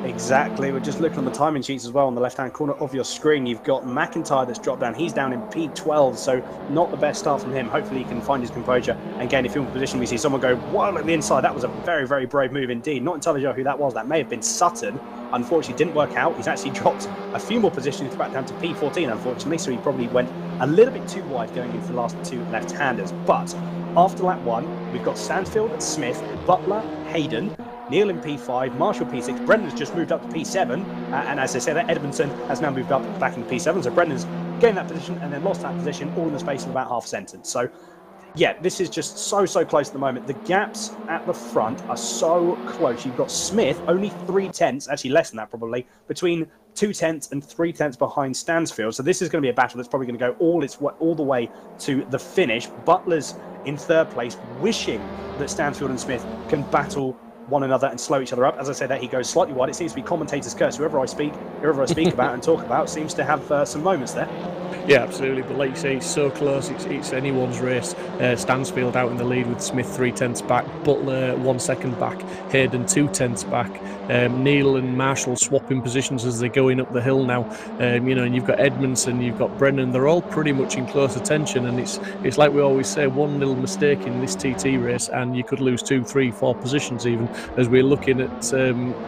Speaker 2: Exactly. We're just looking on the timing sheets as well on the left-hand corner of your screen. You've got Mcintyre that's dropped down. He's down in P12, so not the best start from him. Hopefully he can find his composure and gain a field position. We see someone go wild at the inside. That was a very, very brave move indeed. Not entirely sure who that was. That may have been Sutton. Unfortunately, didn't work out. He's actually dropped a few more positions back down to P14, unfortunately, so he probably went a little bit too wide going into the last two left-handers. But after lap one, we've got Stansfield, Smith, Butler, Hayden, Neil in P5, Marshall P6, Brendan's just moved up to P7, and as I said, Edmondson has now moved up back into P7, so Brendan's gained that position and then lost that position all in the space of about half a sentence. So yeah, this is just so close at the moment. The gaps at the front are so close. You've got Smith only 3/10, actually less than that probably, between 2/10 and 3/10 behind Stansfield. So this is going to be a battle that's probably going to go all the way to the finish. Butler's in third place, wishing that Stansfield and Smith can battle one another and slow each other up. As I say that, he goes slightly wide. It seems to be commentators' curse. Whoever I speak about and talk about seems to have some moments there.
Speaker 1: Yeah, absolutely. But like you say, it's so close. It's anyone's race. Stansfield out in the lead with Smith 3/10 back, Butler 1 second back, Hayden 2/10 back. Neil and Marshall swapping positions as they're going up the hill now. And you've got Edmondson, you've got Brennan. They're all pretty much in close attention. And it's like we always say, one little mistake in this TT race, and you could lose 2, 3, 4 positions even. As we're looking at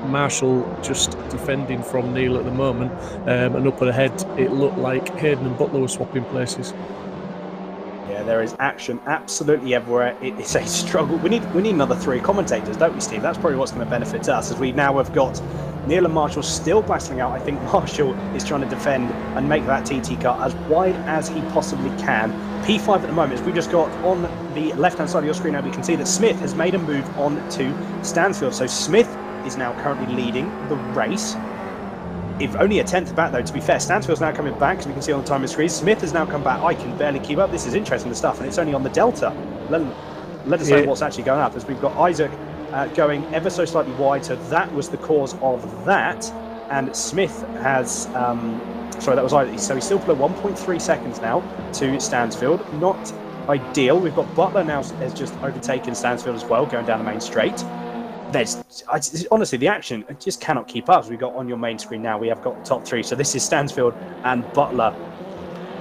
Speaker 1: Marshall just defending from Neil at the moment, and up ahead, it looked like Hayden and Butler were swapping places.
Speaker 2: Yeah, there is action absolutely everywhere. It's a struggle. We need another 3 commentators, don't we, Steve? That's probably what's going to benefit us, as we now have got Neil and Marshall still battling out. I think Marshall is trying to defend and make that TT cut as wide as he possibly can. P5 at the moment, as we just got on the left-hand side of your screen now, we can see that Smith has made a move on to Stansfield. So Smith is now currently leading the race. If only a 10th back, though, to be fair. Stansfield's now coming back, as we can see on the timing screen. Smith has now come back. I can barely keep up. This is interesting stuff, and it's only on the Delta. Let us know what's actually going up, as we've got Isaac going ever so slightly wide, so that was the cause of that. And Smith has... sorry, that was Isaac. So he's still below 1.3 seconds now to Stansfield. Not ideal. We've got Butler now has just overtaken Stansfield as well, going down the main straight. Honestly, the action, I just cannot keep up. As we've got on your main screen now, we have got the top 3. So this is Stansfield and Butler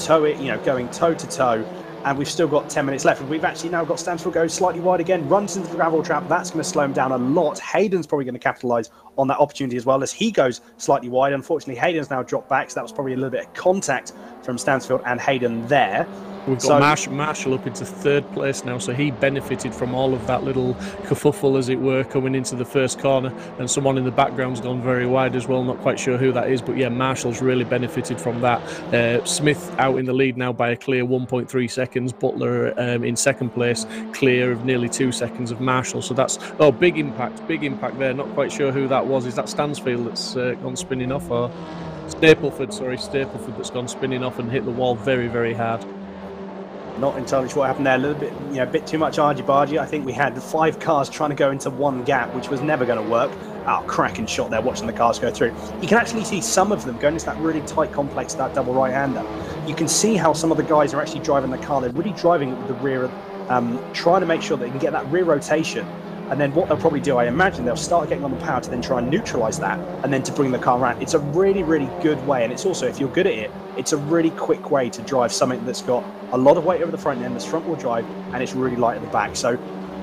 Speaker 2: going toe to toe, and we've still got 10 minutes left. And we've actually now got Stansfield go slightly wide again, runs into the gravel trap. That's going to slow him down a lot. Hayden's probably going to capitalise on that opportunity as well, as he goes slightly wide. Unfortunately, Hayden's now dropped back, so that was probably a little bit of contact from Stansfield and Hayden there.
Speaker 1: We've got Marshall up into third place now, so he benefited from all of that little kerfuffle, as it were, coming into the first corner, and someone in the background's gone very wide as well. Not quite sure who that is, but yeah, Marshall's really benefited from that. Smith out in the lead now by a clear 1.3 seconds. Butler in second place, clear of nearly 2 seconds of Marshall. So that's big impact there. Not quite sure who that was. Is that Stansfield that's gone spinning off, or Stapleford that's gone spinning off and hit the wall very, very hard?
Speaker 2: Not entirely sure what happened there. A little bit, a bit too much argy-bargy. I think we had 5 cars trying to go into one gap, which was never going to work. Cracking shot there, watching the cars go through. You can actually see some of them going into that really tight complex, that double right-hander. You can see how some of the guys are actually driving the car. They're really driving it with the rear, trying to make sure that they can get that rear rotation. And then what they'll probably do, I imagine, they'll start getting on the power to then try and neutralise that, and then to bring the car around. It's a really, really good way, and it's also, if you're good at it, it's a really quick way to drive something that's got a lot of weight over the front end, that's front-wheel drive, and it's really light at the back. So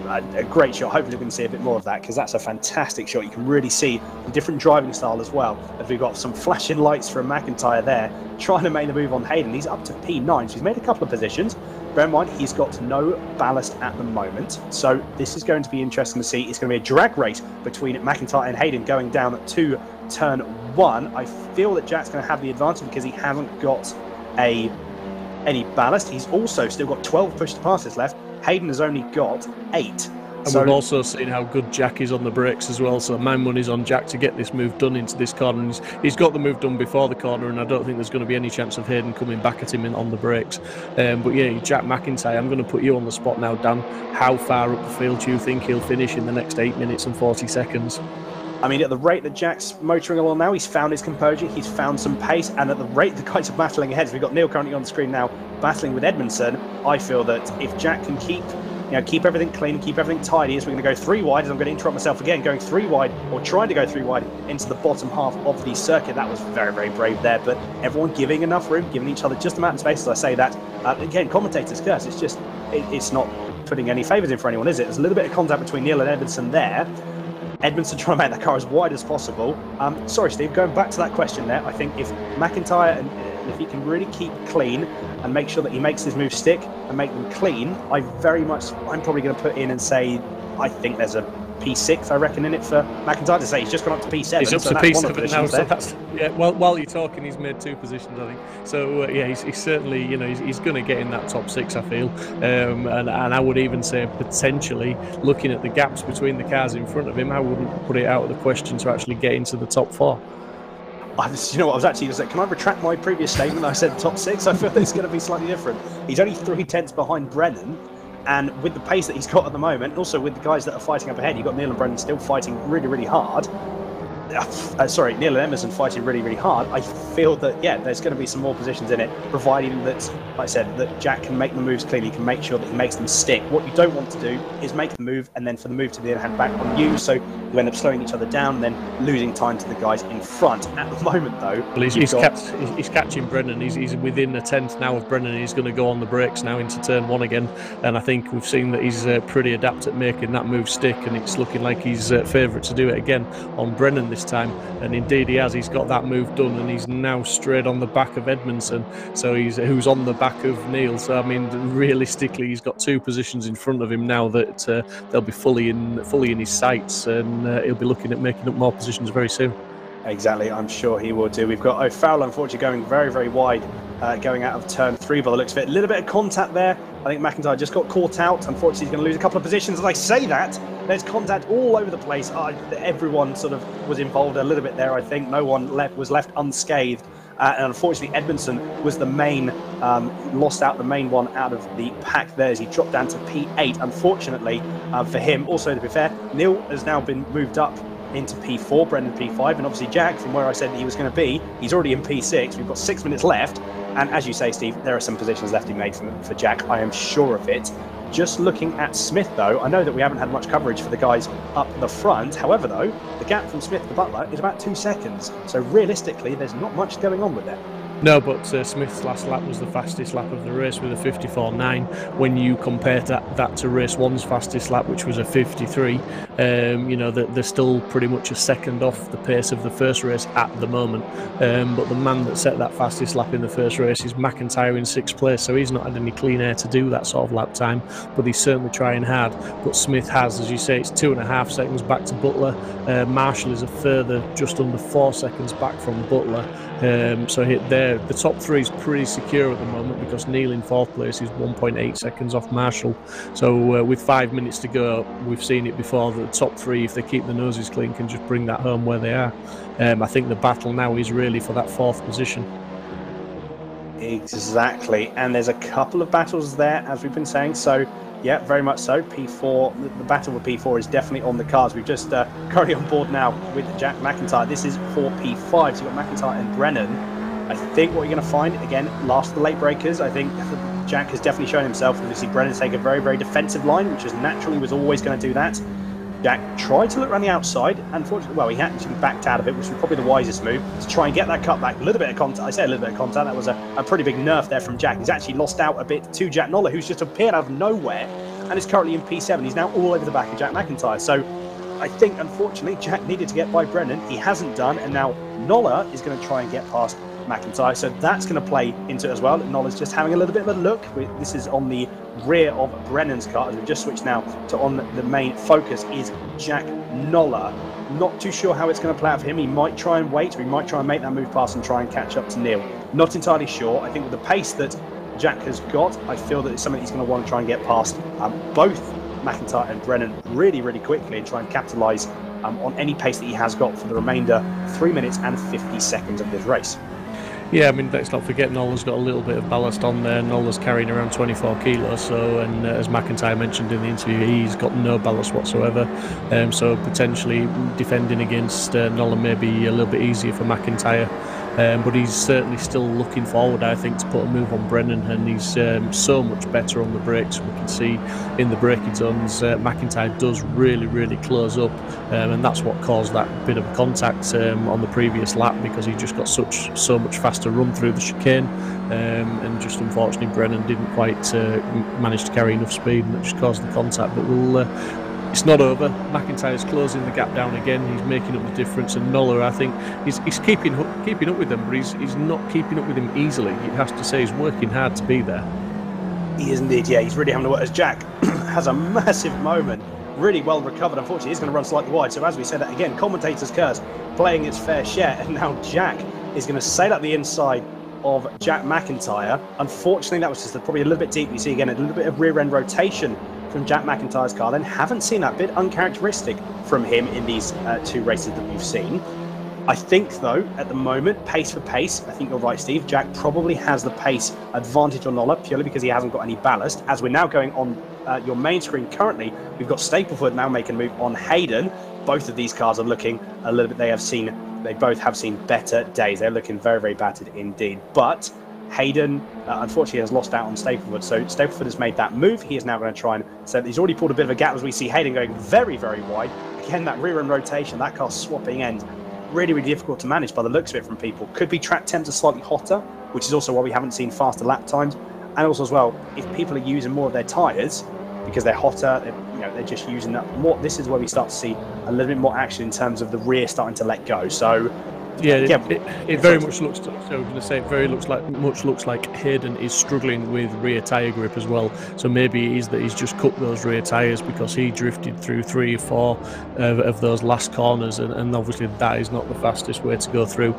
Speaker 2: a great shot. Hopefully we can see a bit more of that, because that's a fantastic shot. You can really see a different driving style as well, as we've got some flashing lights from Mcintyre there, trying to make the move on Hayden. He's up to P9, so he's made a couple of positions. Bear in mind, he's got no ballast at the moment, so this is going to be interesting to see. It's going to be a drag race between Mcintyre and Hayden going down to turn 1. I feel that Jack's going to have the advantage because he hasn't got a any ballast. He's also still got 12 push to passes left. Hayden has only got 8.
Speaker 1: And we've also seen how good Jack is on the brakes as well. So my money's on Jack to get this move done into this corner. And he's got the move done before the corner, and I don't think there's going to be any chance of Hayden coming back at him on the brakes. But yeah, Jack Mcintyre, I'm going to put you on the spot now, Dan. How far up the field do you think he'll finish in the next 8 minutes and 40 seconds?
Speaker 2: I mean, at the rate that Jack's motoring along now, he's found his composure, he's found some pace, and at the rate the guys are battling ahead, so we've got Neil currently on the screen now, battling with Edmondson. I feel that if Jack can keep everything clean, keep everything tidy, as we're going to go 3 wide, as I'm going to interrupt myself again, going 3 wide, or trying to go 3 wide into the bottom half of the circuit. That was very, very brave there, but everyone giving enough room, giving each other just amount of space, as I say that. Again, commentators curse, it's not putting any favours in for anyone, is it? There's a little bit of contact between Neil and Edmondson there. Edmondson trying to make that car as wide as possible. Sorry, Steve, going back to that question there, I think if Mcintyre and if he can really keep clean and make sure that he makes his moves stick and make them clean, I'm probably going to put in and say, I think there's a P6, I reckon, in it for Mcintyre to say he's just gone up to P7.
Speaker 1: He's up to P7 now, so that's, yeah, while you're talking, he's made 2 positions, I think. So, yeah, he's certainly, he's going to get in that top 6, I feel. And I would even say, potentially, looking at the gaps between the cars in front of him, I wouldn't put it out of the question to actually get into the top 4.
Speaker 2: I was actually going to say, can I retract my previous statement? I said top 6. I feel that it's going to be slightly different. He's only 3 tenths behind Brennan. And with the pace that he's got at the moment, and also with the guys that are fighting up ahead, you've got Neil and Brendan still fighting really, really hard. Neil and Emerson fighting really, really hard. I feel that, yeah, there's going to be some more positions in it, providing that, like I said, that Jack can make the moves clearly, can make sure that he makes them stick. What you don't want to do is make the move and then for the move to then hand back on you, so you end up slowing each other down and then losing time to the guys in front. At the moment, though,
Speaker 1: well, he's catching Brennan. He's within a tenth now of Brennan. He's going to go on the brakes now into turn 1 again, and I think we've seen that he's pretty adept at making that move stick, and it's looking like he's favourite to do it again on Brennan this time, and indeed he has. He's got that move done, and he's now straight on the back of Edmondson, so who's on the back of Neil. So I mean, realistically, he's got 2 positions in front of him now that they'll be fully in his sights, and he'll be looking at making up more positions very soon.
Speaker 2: Exactly, I'm sure he will do. We've got O'Fowler, unfortunately, going very, very wide, going out of turn 3 by the looks of it. A little bit of contact there. I think Mcintyre just got caught out. Unfortunately, he's going to lose a couple of positions. As I say that, there's contact all over the place. Everyone sort of was involved a little bit there, I think. No one was left unscathed. And unfortunately, Edmondson was the main, lost out the main one out of the pack there as he dropped down to P8. Unfortunately for him, also to be fair, Neil has now been moved up into P4, Brendan P5, and obviously Jack, from where I said he was going to be, he's already in P6. We've got 6 minutes left, and as you say, Steve, there are some positions left to be made for Jack. I am sure of it. Just looking at Smith, though, I know that we haven't had much coverage for the guys up the front. However, though, the gap from Smith to Butler is about 2 seconds. So realistically, there's not much going on with it.
Speaker 1: No, but Smith's last lap was the fastest lap of the race with a 54.9. When you compare that to race 1's fastest lap, which was a 53, they're still pretty much a second off the pace of the first race at the moment. But the man that set that fastest lap in the first race is Mcintyre in 6th place, so he's not had any clean air to do that sort of lap time, but he's certainly trying hard. But Smith has, as you say, it's 2.5 seconds back to Butler. Marshall is a further just under 4 seconds back from Butler. So there, the top 3 is pretty secure at the moment because Neil in 4th place is 1.8 seconds off Marshall. So with 5 minutes to go, we've seen it before that the top 3, if they keep the noses clean, can just bring that home where they are. I think the battle now is really for that 4th position.
Speaker 2: Exactly, and there's a couple of battles there, as we've been saying. So yeah, very much so. P4, the battle with P4 is definitely on the cards. We've just currently on board now with Jack Mcintyre. This is for P5, so you've got Mcintyre and Brennan. I think what you're going to find, again, last of the late breakers, I think Jack has definitely shown himself. Obviously, Brennan's taken a very, very defensive line, which is naturally was always going to do that. Jack tried to look around the outside. Unfortunately, well, he actually backed out of it, which was probably the wisest move, to try and get that cut back. A little bit of contact. I say a little bit of contact. That was a pretty big nerf there from Jack. He's actually lost out a bit to Jack Nolla, who's just appeared out of nowhere and is currently in P7. He's now all over the back of Jack Mcintyre. So I think, unfortunately, Jack needed to get by Brennan. He hasn't done, and now Nolla is going to try and get past Mcintyre. So that's going to play into it as well. Nolla's just having a little bit of a look. This is on the rear of Brennan's car. As we've just switched now to on the main focus is Jack Nolla. Not too sure how it's going to play out for him. He might try and wait, or he might try and make that move pass and try and catch up to Neil. Not entirely sure. I think with the pace that Jack has got, I feel that it's something he's going to want to try and get past both McIntyre and Brennan really, really quickly and try and capitalise on any pace that he has got for the remainder 3 minutes and 50 seconds of this race.
Speaker 1: Yeah, I mean, let's not forget Nola's got a little bit of ballast on there. Nola's carrying around 24 kilos, so, and as McIntyre mentioned in the interview, he's got no ballast whatsoever. So potentially defending against Nola may be a little bit easier for McIntyre. But he's certainly still looking forward, I think, to put a move on Brennan, and he's so much better on the brakes. We can see in the braking zones, McIntyre does really, really close up, and that's what caused that bit of contact on the previous lap, because he just got so much faster run through the chicane, and just unfortunately Brennan didn't quite manage to carry enough speed, and that just caused the contact. But it's not over. McIntyre's closing the gap down again. He's making up the difference, and Nola, I think, he's keeping up with them, but he's not keeping up with him easily. He has to say he's working hard to be there.
Speaker 2: He is indeed, yeah. He's really having to work, as Jack has a massive moment. Really well recovered. Unfortunately, he's going to run slightly wide. So as we said, again, Commentators' curse playing its fair share, and now Jack is going to sail up the inside of Jack McIntyre. Unfortunately, that was just probably a little bit deep. You see again a little bit of rear end rotation from Jack McIntyre's car. Then haven't seen that bit uncharacteristic from him in these two races that we've seen. I think, though, at the moment, pace for pace, I think you're right, Steve. Jack probably has the pace advantage on Nola purely because he hasn't got any ballast. As we're now going on your main screen currently, we've got Stapleford now making a move on Hayden. Both of these cars are looking a little bit, they both have seen better days. They're looking very, very battered indeed. But Hayden, unfortunately, has lost out on Stapleford. So Stapleford has made that move. He is now going to try and... So he's already pulled a bit of a gap as we see Hayden going very, very wide. Again, that rear end rotation, that car swapping end, really, really difficult to manage by the looks of it from people. Could be track temps are slightly hotter, which is also why we haven't seen faster lap times. And also as well, if people are using more of their tyres, because they're hotter, they're just using that more. This is where we start to see a little bit more action in terms of the rear starting to let go. So
Speaker 1: yeah, it very much looks. So I'm going to say it very looks like Hayden is struggling with rear tyre grip as well. So maybe it is that he's just cut those rear tyres because he drifted through 3 or 4 of those last corners, and obviously that is not the fastest way to go through.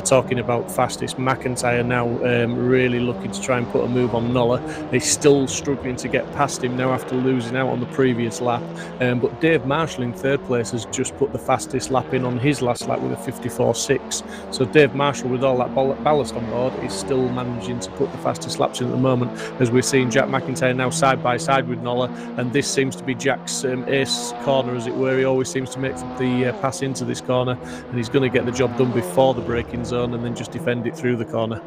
Speaker 1: Talking about fastest, McIntyre now really looking to try and put a move on Nola. He's still struggling to get past him now after losing out on the previous lap. But Dave Marshall in 3rd place has just put the fastest lap in on his last lap with a 54.6. So Dave Marshall, with all that ballast on board, is still managing to put the fastest laps in at the moment, as we're seeing Jack McIntyre now side by side with Nola, and this seems to be Jack's ace corner, as it were. He always seems to make the pass into this corner, and he's going to get the job done before the braking zone and then just defend it through the corner.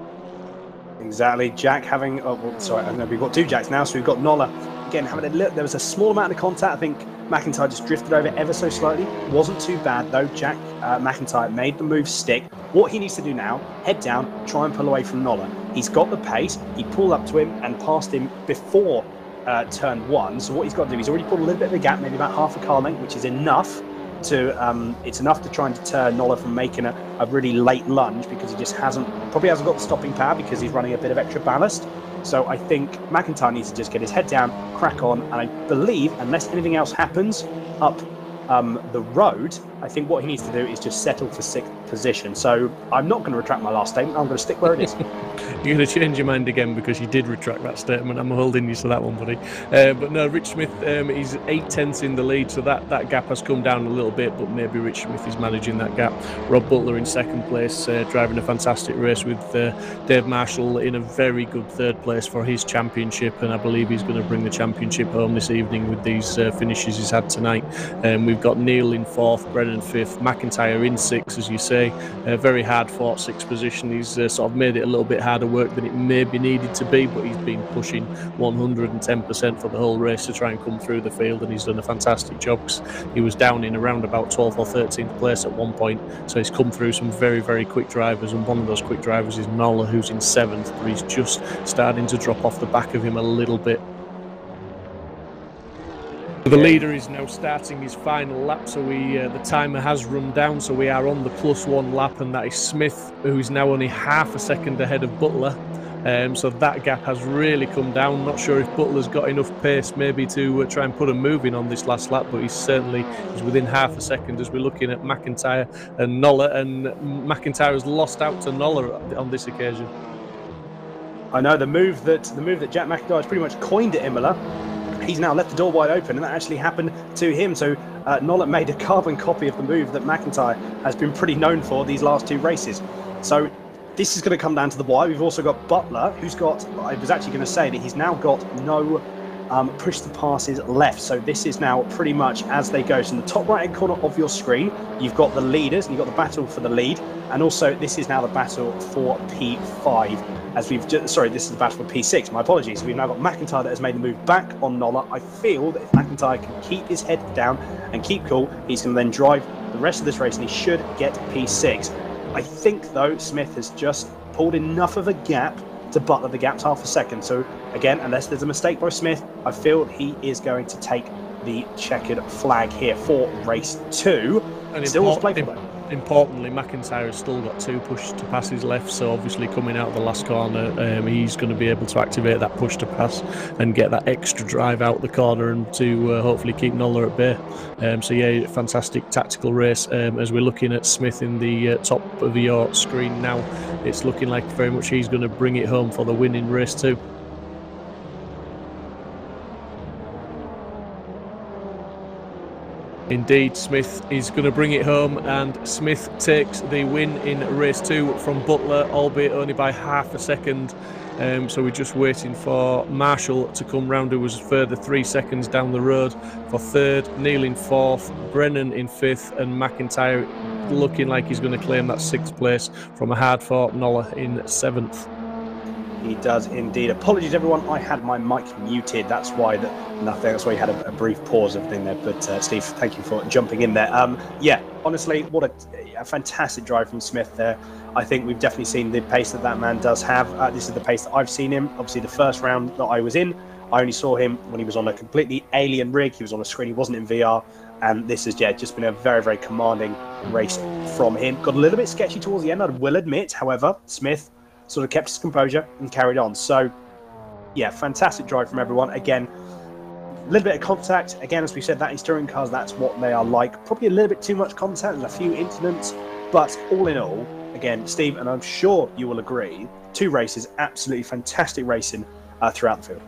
Speaker 2: Exactly. Jack having... we've got 2 Jacks now, so we've got Nola again having a look. There was a small amount of contact. I think McIntyre just drifted over ever so slightly. Wasn't too bad though. Jack McIntyre made the move stick. What he needs to do now, head down, try and pull away from Nola. He's got the pace. He pulled up to him and passed him before turn 1. So what he's got to do, he's already pulled a little bit of a gap, maybe about half a car length, which is enough to it's enough to try and deter Nola from making a really late lunge, because he just probably hasn't got the stopping power because he's running a bit of extra ballast. So I think McIntyre needs to just get his head down, crack on, and I believe, unless anything else happens up the road, I think what he needs to do is just settle for 6th position. So I'm not going to retract my last statement. I'm going to stick where it is.
Speaker 1: You're going to change your mind again because you did retract that statement. I'm holding you to that one, buddy. But no, Rich Smith is 8/10 in the lead, so that gap has come down a little bit, but maybe Rich Smith is managing that gap. Rob Butler in 2nd place, driving a fantastic race with Dave Marshall in a very good 3rd place for his championship, and I believe he's going to bring the championship home this evening with these finishes he's had tonight. We've got Neil in 4th, Brennan 5th, McIntyre in 6th, as you say. Very hard fought 6th position. He's sort of made it a little bit harder work than it maybe needed to be, but he's been pushing 110% for the whole race to try and come through the field, and he's done a fantastic job. He was down in around about 12th or 13th place at one point, so he's come through some very, very quick drivers, and one of those quick drivers is Nola, who's in 7th, but he's just starting to drop off the back of him a little bit. The leader is now starting his final lap, so the timer has run down, so we are on the +1 lap, and that is Smith, who is now only half a second ahead of Butler. So that gap has really come down. Not sure if Butler's got enough pace maybe to try and put a move in on this last lap, but he's within half a second as we're looking at McIntyre and Nola, and McIntyre has lost out to Nola on this occasion.
Speaker 2: I know the move that Jack McIntyre has pretty much coined at Imola. He's now left the door wide open, and that actually happened to him. So Nolet made a carbon copy of the move that McIntyre has been pretty known for these last 2 races. So this is going to come down to the wire. We've also got Butler, who's got, I was actually going to say that he's now got no push the passes left. So this is now pretty much as they go. So in the top right hand corner of your screen, you've got the leaders and you've got the battle for the lead. And also this is now the battle for P5. As we've just, sorry, this is the battle for P6. My apologies. We've now got McIntyre that has made the move back on Nola. I feel that if McIntyre can keep his head down and keep cool, he's going to then drive the rest of this race and he should get P6. I think, though, Smith has just pulled enough of a gap to Butler. The gap's half a second. So, again, unless there's a mistake by Smith, I feel he is going to take the checkered flag here for race 2.
Speaker 1: And
Speaker 2: still was played for that.
Speaker 1: Importantly, McIntyre has still got 2 push to passes left, so obviously coming out of the last corner, he's going to be able to activate that push to pass and get that extra drive out the corner and to hopefully keep Nola at bay. So yeah, fantastic tactical race. As we're looking at Smith in the top of your screen now, it's looking like very much he's going to bring it home for the win in race 2. Indeed, Smith is going to bring it home, and Smith takes the win in race 2 from Butler, albeit only by half a second. So we're just waiting for Marshall to come round, who was a further 3 seconds down the road for 3rd, Neil in 4th, Brennan in 5th, and McIntyre looking like he's going to claim that 6th place from a hard-fought Nola in 7th.
Speaker 2: He does indeed. Apologies, everyone. I had my mic muted. That's why that's why you had a brief pause of thing there. But Steve, thank you for jumping in there. Yeah, honestly, what a fantastic drive from Smith there. I think we've definitely seen the pace that man does have. This is the pace that I've seen him. Obviously, the first round that I was in, I only saw him when he was on a completely alien rig. He was on a screen. He wasn't in VR. And this has just been a very, very commanding race from him. Got a little bit sketchy towards the end, I will admit. However, Smith sort of kept his composure and carried on. So, yeah, fantastic drive from everyone. Again, a little bit of contact. Again, as we said, that is touring cars. That's what they are like. Probably a little bit too much contact and a few incidents. But all in all, again, Steve, and I'm sure you will agree, 2 races, absolutely fantastic racing throughout the field.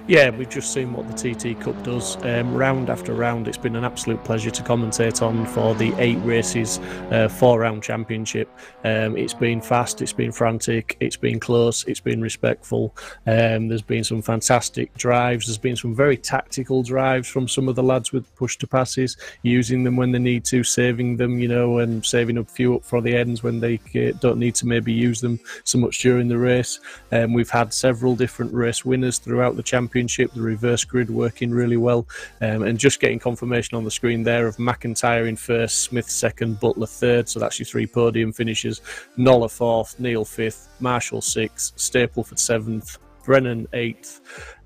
Speaker 1: Yeah, we've just seen what the TT Cup does round after round. It's been an absolute pleasure to commentate on for the 8 races, 4-round championship. It's been fast, it's been frantic, it's been close, it's been respectful. There's been some fantastic drives. There's been some very tactical drives from some of the lads with push to passes, using them when they need to, saving them, and saving a few up for the ends when they don't need to maybe use them so much during the race. We've had several different race winners throughout the championship, the reverse grid working really well, and just getting confirmation on the screen there of McIntyre in 1st, Smith 2nd, Butler 3rd, so that's your 3 podium finishes. Nola 4th, Neil 5th, Marshall 6th, Stapleford 7th, Brennan 8th,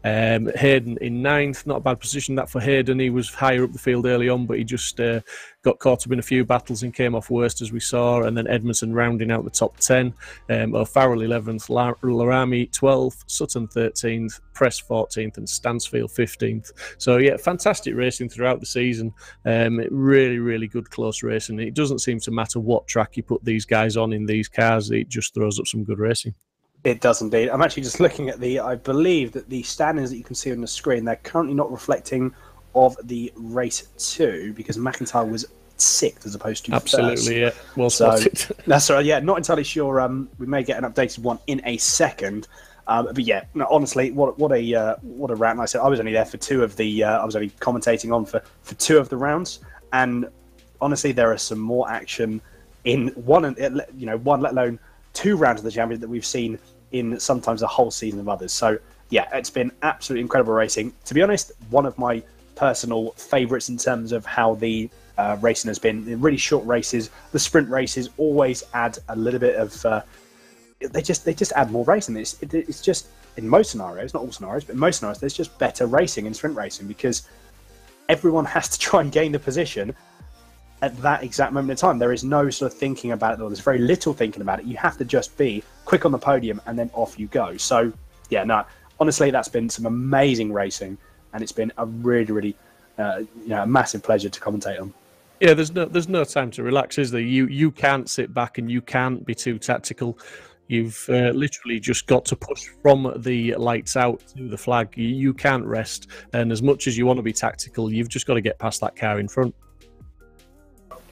Speaker 1: Hayden in 9th. Not a bad position that for Hayden. He was higher up the field early on, but he just got caught up in a few battles and came off worst, as we saw. And then Edmondson rounding out the top 10. O'Farrell 11th, Laramie 12th, Sutton 13th, Press 14th, and Stansfield 15th. So yeah, fantastic racing throughout the season. Really, really good close racing. It doesn't seem to matter what track you put these guys on in these cars. It just throws up some good racing.
Speaker 2: It does indeed. I'm actually just looking at I believe that the standings that you can see on the screen, they're currently not reflecting of the race 2 because McIntyre was 6th as opposed to
Speaker 1: Absolutely,
Speaker 2: 1st.
Speaker 1: Yeah. Well spotted.
Speaker 2: That's right. Yeah, not entirely sure. We may get an updated one in a second. But yeah, no, honestly, what a round! Like I said, I was only there for 2 of the. I was only commentating on for 2 of the rounds, and honestly, there is some more action in one, let alone 2 rounds of the championship that we've seen in sometimes a whole season of others. So yeah, it's been absolutely incredible racing. To be honest, one of my personal favourites in terms of how the racing has been. In really short races, the sprint races always add a little bit of. They just add more racing. It's just in most scenarios, not all scenarios, but in most scenarios, there's just better racing in sprint racing because everyone has to try and gain the position at that exact moment in time. There is no sort of thinking about it, or there's very little thinking about it. You have to just be quick on the podium and then off you go. So yeah, no, honestly, that's been some amazing racing, and it's been a really, really, a massive pleasure to commentate on.
Speaker 1: Yeah, there's no time to relax, is there? You can't sit back and you can't be too tactical. You've literally just got to push from the lights out to the flag. You can't rest, and as much as you want to be tactical, you've just got to get past that car in front.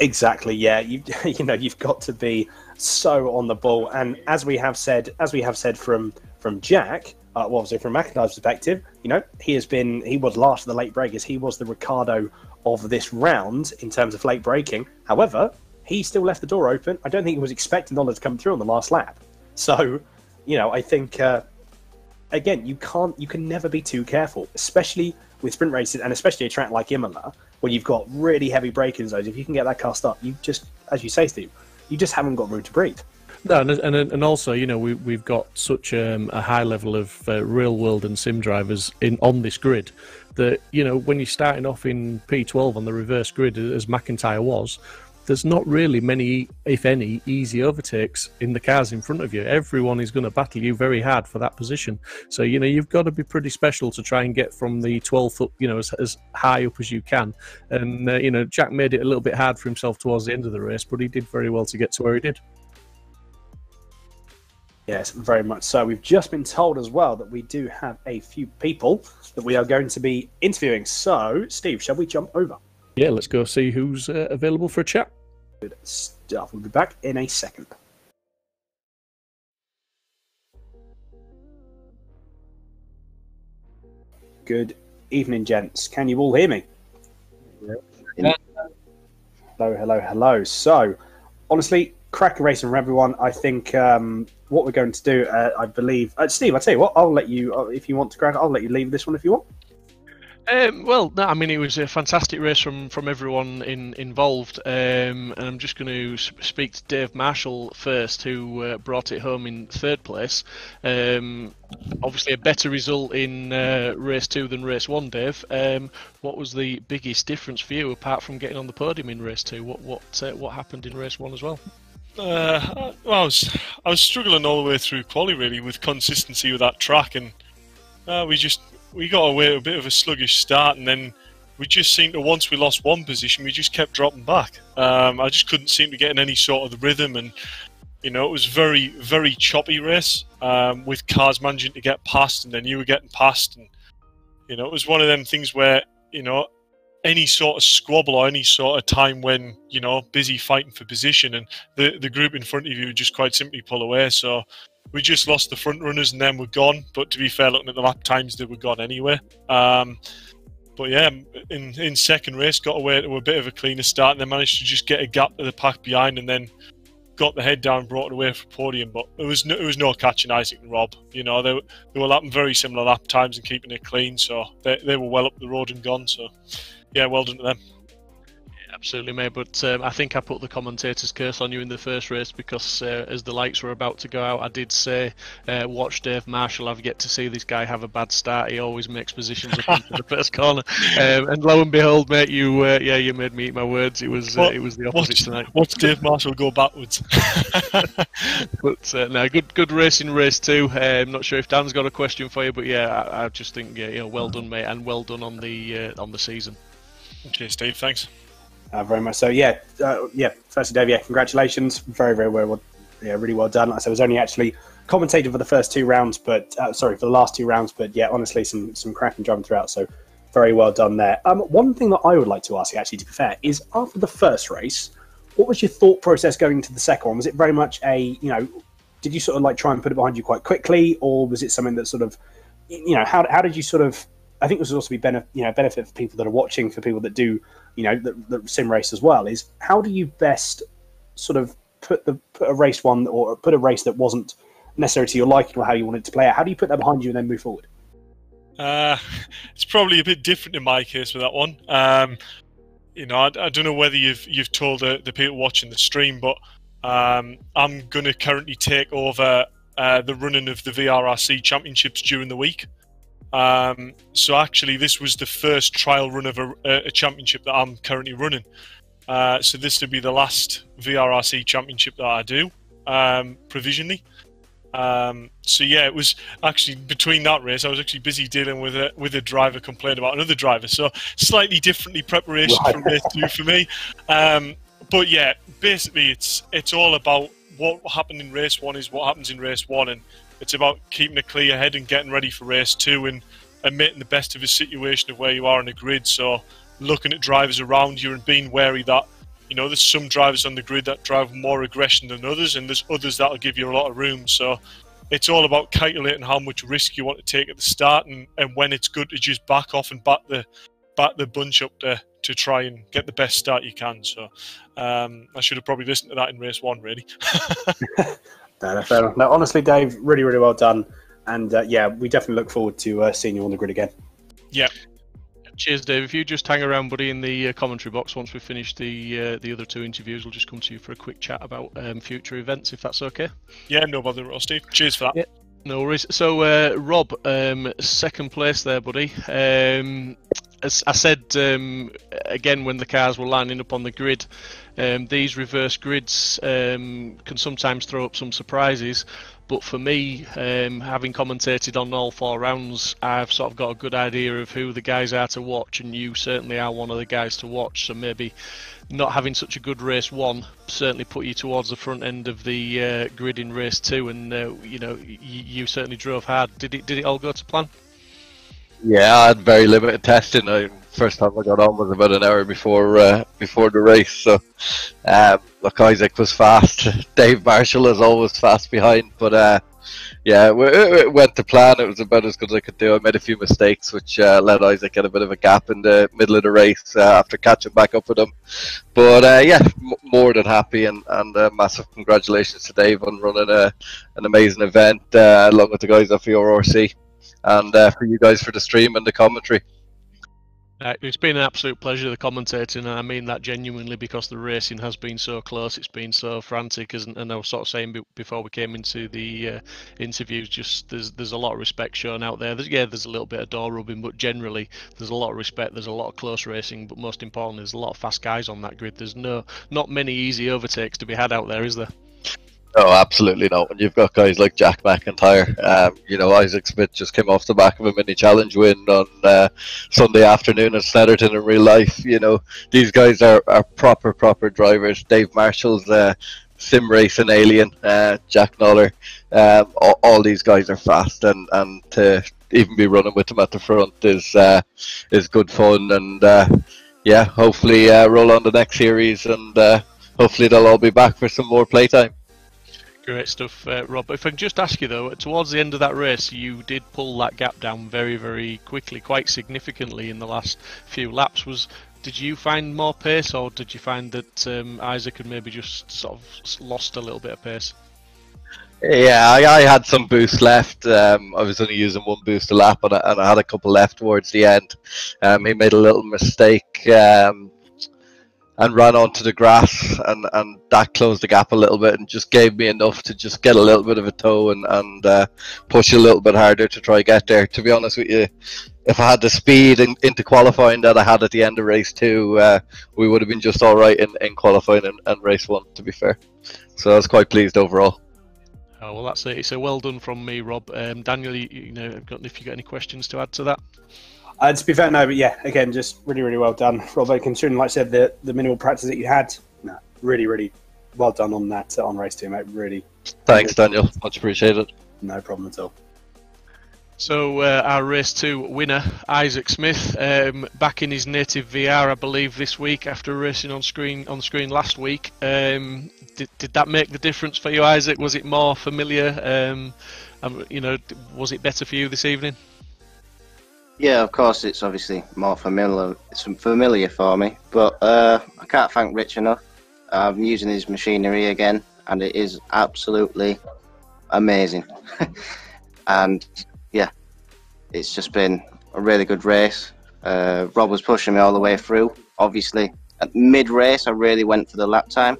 Speaker 2: Exactly, yeah. You've got to be so on the ball, and as we have said from Jack, from McIntyre's perspective, he was last of the late breakers. He was the Ricardo of this round in terms of late braking. However, he still left the door open. I don't think he was expecting Nola to come through on the last lap. So, I think again, you can never be too careful, especially with sprint races, and especially a track like Imola, where you've got really heavy braking zones. If you can get that car stuck, you just, as you say, Steve, you just haven't got room to breathe.
Speaker 1: No, and also, we've got such a high level of real world and sim drivers on this grid that, when you're starting off in P12 on the reverse grid, as McIntyre was, there's not really many, if any, easy overtakes in the cars in front of you. Everyone is going to battle you very hard for that position. So, you've got to be pretty special to try and get from the 12th up, as high up as you can. And, Jack made it a little bit hard for himself towards the end of the race, but he did very well to get to where he did.
Speaker 2: Yes, very much so. We've just been told as well that we do have a few people that we are going to be interviewing. So, Steve, shall we jump over?
Speaker 1: Yeah, let's go see who's available for a chat.
Speaker 2: Good stuff. We'll be back in a second. Good evening, gents. Can you all hear me? Yeah. Hello. So, honestly, cracker racing for everyone. I think what we're going to do, I believe, Steve, I tell you what, I'll let you, if you want to crack, I'll let you leave this one if you want.
Speaker 4: Well, no, I mean, it was a fantastic race from everyone involved, and I'm just going to speak to Dave Marshall first, who brought it home in third place. Obviously, a better result in race 2 than race 1, Dave. What was the biggest difference for you, apart from getting on the podium in race 2? What happened in race 1 as well?
Speaker 5: I was struggling all the way through quali, really, with consistency with that track, and we got away with a bit of a sluggish start, and then we just seemed to, once we lost one position, we just kept dropping back. I just couldn't seem to get in any sort of the rhythm, and it was very, very choppy race, with cars managing to get past, and then you were getting past, and it was one of them things where any sort of squabble or any sort of time when busy fighting for position, and the group in front of you would just quite simply pull away. So we just lost the front runners and then we're gone. But to be fair, looking at the lap times, they were gone anyway. But yeah, in second race, got away to a bit of a cleaner start and then managed to just get a gap to the pack behind and then got the head down and brought it away for podium. But it was no catching Isaac and Rob. They were lapping very similar lap times and keeping it clean. So they were well up the road and gone. So yeah, well done to them.
Speaker 4: Absolutely, mate. But I think I put the commentator's curse on you in the first race because as the lights were about to go out, I did say, watch Dave Marshall. I've yet to see this guy have a bad start. He always makes positions up into the first corner. And lo and behold, mate, you made me eat my words. It was the opposite tonight.
Speaker 5: Watch Dave Marshall go backwards.
Speaker 4: But no, good race in race 2. I'm not sure if Dan's got a question for you, but yeah, I just think well done, mate, and well done on the season.
Speaker 5: Okay, Steve, thanks.
Speaker 2: Very much so. Firstly, Dave, congratulations. Very, very well. Yeah, really well done. Like I said, I was only actually commentating for the first 2 rounds, but for the last 2 rounds. But yeah, honestly, some cracking driving throughout. So very well done there. One thing that I would like to ask you, actually, to be fair, is after the first race, what was your thought process going into the second one? Was it very much did you sort of try and put it behind you quite quickly, or was it something that sort of, how did you sort of? I think this would also be benefit for people that are watching, for people that do, the sim race as well, is how do you best sort of put a race that wasn't necessarily to your liking or how you wanted to play out? How do you put that behind you and then move forward?
Speaker 5: It's probably a bit different in my case with that one. I don't know whether you've told the people watching the stream, but I'm going to currently take over the running of the VRRC championships during the week. So actually this was the first trial run of a championship that I'm currently running. So this would be the last VRRC championship that I do, provisionally. So yeah, it was actually between that race, I was actually busy dealing with a driver complaining about another driver. So slightly differently preparation from race 2 for me. But yeah, basically it's all about what happened in race 1 is what happens in race 1, and it's about keeping a clear head and getting ready for race 2 and making the best of a situation of where you are on the grid. So looking at drivers around you and being wary that, you know, there's some drivers on the grid that drive more aggression than others, and there's others that'll give you a lot of room. So it's all about calculating how much risk you want to take at the start, and when it's good to just back off and back the bunch up to try and get the best start you can. So I should have probably listened to that in race 1, really.
Speaker 2: No, fair enough. No, honestly, Dave, really, really well done. And yeah, we definitely look forward to seeing you on the grid again.
Speaker 5: Yeah.
Speaker 4: Cheers, Dave. If you just hang around, buddy, in the commentary box once we've finished the other 2 interviews, we'll just come to you for a quick chat about future events, if that's okay.
Speaker 5: Yeah, no bother at all, Steve. Cheers for that.
Speaker 4: Yeah. No worries. So, Rob, 2nd place there, buddy. As I said again when the cars were lining up on the grid, these reverse grids can sometimes throw up some surprises. But for me, having commentated on all 4 rounds, I've sort of got a good idea of who the guys are to watch, and you certainly are one of the guys to watch. So maybe not having such a good race 1 certainly put you towards the front end of the grid in race 2, and you know, you certainly drove hard. Did it all go to plan?
Speaker 6: Yeah, I had very limited testing. First time I got on was about an hour before the race. So, look, Isaac was fast. Dave Marshall is always fast behind. But yeah, it went to plan. It was about as good as I could do. I made a few mistakes, which let Isaac get a bit of a gap in the middle of the race after catching back up with him. But yeah, more than happy, and massive congratulations to Dave on running an amazing event along with the guys at VRRC. And for you guys for the stream and the commentary.
Speaker 4: It's been an absolute pleasure, the commentating, and I mean that genuinely, because the racing has been so close, it's been so frantic, and I was sort of saying before we came into the interviews, just there's a lot of respect shown out there. There's a little bit of door rubbing, but generally there's a lot of respect, there's a lot of close racing, but most importantly, there's a lot of fast guys on that grid. There's not many easy overtakes to be had out there, is there?
Speaker 6: No, absolutely not. When you've got guys like Jack Mcintyre, you know, Isaac Smith just came off the back of a mini challenge win on Sunday afternoon at Snetterton in real life. You know, these guys are proper drivers. Dave Marshall's sim racing alien, Jack Noller. All these guys are fast, and to even be running with them at the front is good fun. And yeah, hopefully roll on the next series, and hopefully they'll all be back for some more playtime.
Speaker 4: Great stuff, Rob. If I can just ask you though, towards the end of that race, you did pull that gap down very, very quickly, quite significantly in the last few laps. Did you find more pace, or did you find that Isaac had maybe just sort of lost a little bit of pace?
Speaker 6: Yeah, I had some boost left. I was only using 1 boost a lap, and I had a couple left towards the end. He made a little mistake and ran onto the grass, and that closed the gap a little bit and just gave me enough to just get a little bit of a toe and push a little bit harder to try get there. To be honest with you, if I had the speed into qualifying that I had at the end of race 2, we would have been just all right in qualifying and race 1, to be fair. So I was quite pleased overall.
Speaker 4: Oh, well, that's it. So well done from me, Rob. Daniel, you know, if you got any questions to add to that?
Speaker 2: To be fair, no, but yeah, again, just really, really well done, Rob. Considering, like I said, the minimal practice that you had, no, really, really well done on that on race 2, mate. Really.
Speaker 6: Thanks, Daniel. Much appreciated.
Speaker 2: No problem at all.
Speaker 4: So our race 2 winner, Isaac Smith, back in his native VR, I believe, this week after racing on screen last week. Did that make the difference for you, Isaac? Was it more familiar? You know, was it better for you this evening?
Speaker 7: Yeah, of course, it's obviously more familiar. It's familiar for me, but I can't thank Rich enough. I'm using his machinery again, and it is absolutely amazing. And yeah, it's just been a really good race. Rob was pushing me all the way through. Obviously, at mid-race, I really went for the lap time,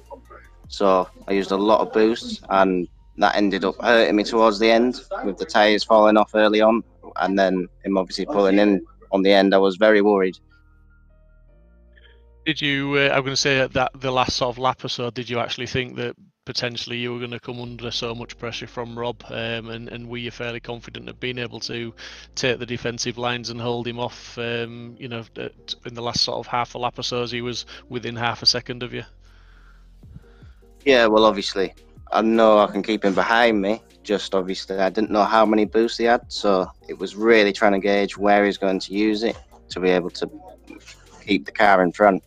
Speaker 7: so I used a lot of boosts, and that ended up hurting me towards the end with the tyres falling off early on. And then him obviously pulling in on the end. I was very worried.
Speaker 4: Did you, I'm going to say that the last sort of lap or so, did you actually think that potentially you were going to come under so much pressure from Rob, and were you fairly confident of being able to take the defensive lines and hold him off, you know, in the last sort of half a lap or so, as he was within half a second of you?
Speaker 7: Yeah, well, obviously, I know I can keep him behind me. Just obviously, I didn't know how many boosts he had, so it was really trying to gauge where he's going to use it to be able to keep the car in front.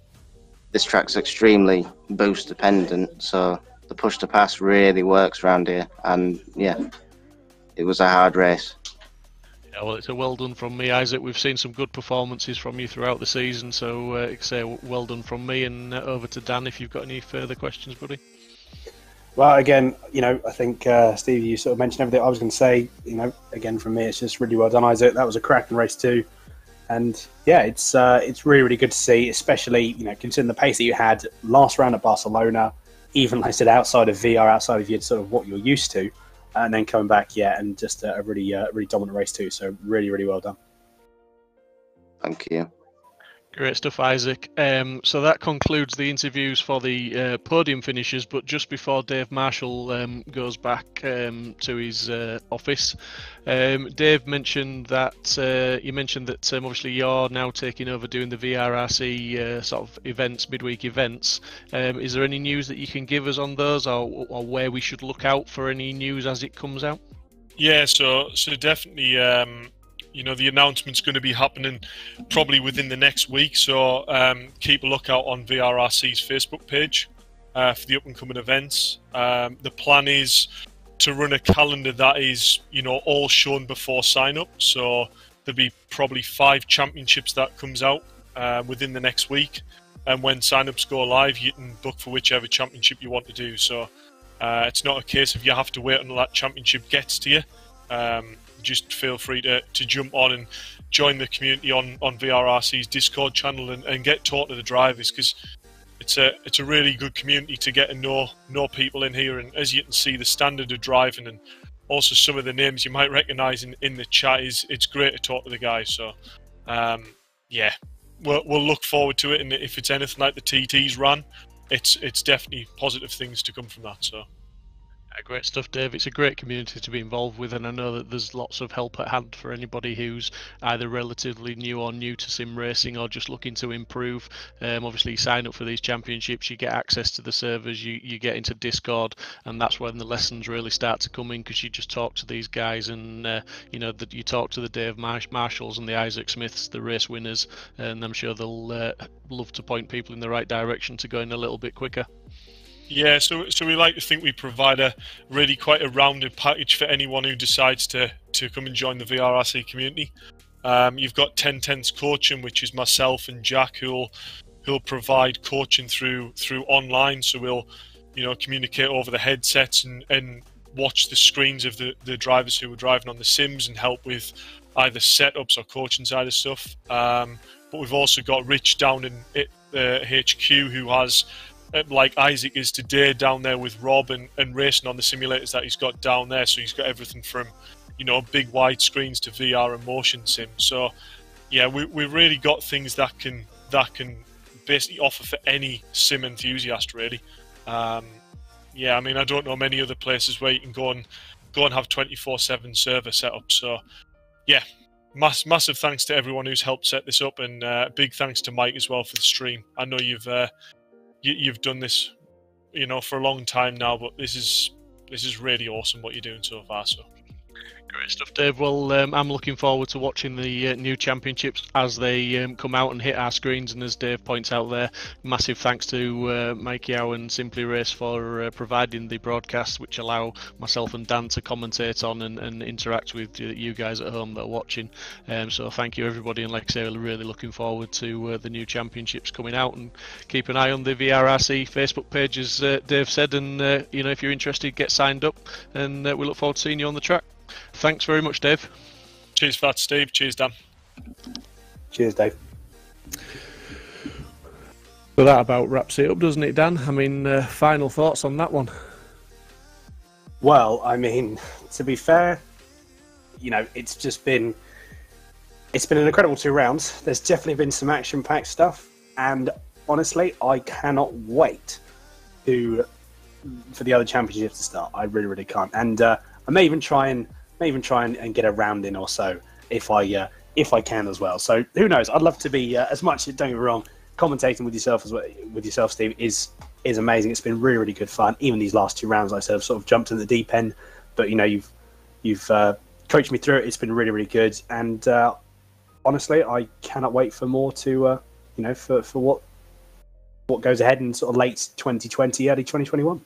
Speaker 7: This track's extremely boost dependent, so the push to pass really works around here. And yeah, it was a hard race.
Speaker 4: Yeah, well, it's a well done from me, Isaac. We've seen some good performances from you throughout the season, so say well done from me. And over to Dan, if you've got any further questions, buddy.
Speaker 2: Well, again, I think Steve, you sort of mentioned everything I was going to say. Again, from me, it's just really well done, Isaac. That was a cracking race too, and yeah, it's really, really good to see, especially considering the pace that you had last round at Barcelona, even like I said, outside of VR, outside of your sort of what you're used to, and then coming back, and just a really, really dominant race too. So really, really well done.
Speaker 7: Thank you.
Speaker 4: Great stuff, Isaac. So that concludes the interviews for the podium finishers. But just before Dave Marshall goes back to his office, Dave mentioned that you mentioned that obviously you're now taking over doing the VRRC sort of events, midweek events. Is there any news that you can give us on those, or where we should look out for any news as it comes out?
Speaker 5: Yeah, so definitely. The announcement's going to be happening probably within the next week, so keep a lookout on VRRC's Facebook page for the up-and-coming events. The plan is to run a calendar that is, all shown before sign-up, so there'll be probably 5 championships that comes out within the next week, and when sign-ups go live, you can book for whichever championship you want to do, so it's not a case of you have to wait until that championship gets to you. Just feel free to jump on and join the community on VRRC's Discord channel and get taught to the drivers, because it's a really good community to get to know people in here. And as you can see, the standard of driving and also some of the names you might recognise in the chat it's great to talk to the guys. So we'll look forward to it. And if it's anything like the TT's ran, it's definitely positive things to come from that. So.
Speaker 4: Great stuff, Dave. It's a great community to be involved with, and I know that there's lots of help at hand for anybody who's either relatively new or new to sim racing or just looking to improve. Obviously, you sign up for these championships, you get access to the servers, you get into Discord, and that's when the lessons really start to come in, because you just talk to these guys, and that you talk to the Dave Marshalls and the Isaac Smiths, the race winners, and I'm sure they'll love to point people in the right direction to go in a little bit quicker.
Speaker 5: Yeah, so we like to think we provide a really quite a rounded package for anyone who decides to come and join the VRRC community. You've got 1010's coaching, which is myself and Jack, who'll provide coaching through online. So we'll communicate over the headsets and watch the screens of the drivers who are driving on the sims and help with either setups or coaching side of stuff. But we've also got Rich down in HQ, who has, like Isaac is today, down there with Rob and racing on the simulators that he's got down there. So he's got everything from big wide screens to VR and motion sim. So yeah, we've really got things that can basically offer for any sim enthusiast, really. I mean, I don't know many other places where you can go and have 24/7 server setup. So yeah, massive thanks to everyone who's helped set this up, and big thanks to Mike as well for the stream. I know you've done this, for a long time now, but this is really awesome what you're doing so far. So.
Speaker 4: Great stuff, Dave. Well, I'm looking forward to watching the new championships as they come out and hit our screens. And as Dave points out there, massive thanks to Mike Yao and Simply Race for providing the broadcasts, which allow myself and Dan to commentate on and interact with you guys at home that are watching. So thank you, everybody. And like I say, we're really looking forward to the new championships coming out. And keep an eye on the VRRC Facebook page, as Dave said. And if you're interested, get signed up. And we look forward to seeing you on the track. Thanks very much, Dave.
Speaker 5: Cheers for that, Steve. Cheers, Dan.
Speaker 2: Cheers, Dave.
Speaker 1: So that about wraps it up, doesn't it, Dan? I mean, final thoughts on that one?
Speaker 2: Well, I mean, to be fair, it's been an incredible 2 rounds. There's definitely been some action-packed stuff, and honestly, I cannot wait for the other championships to start. I really, really can't. And I may even try and get a round in or so if I can as well. So who knows? I'd love to be as much. Don't get me wrong. Commentating with yourself, Steve, is is amazing. It's been really, really good fun. Even these last 2 rounds, like I said, I've sort of jumped in the deep end, but you've coached me through it. It's been really, really good, and honestly, I cannot wait for more to for what goes ahead in sort of late 2020, early 2021.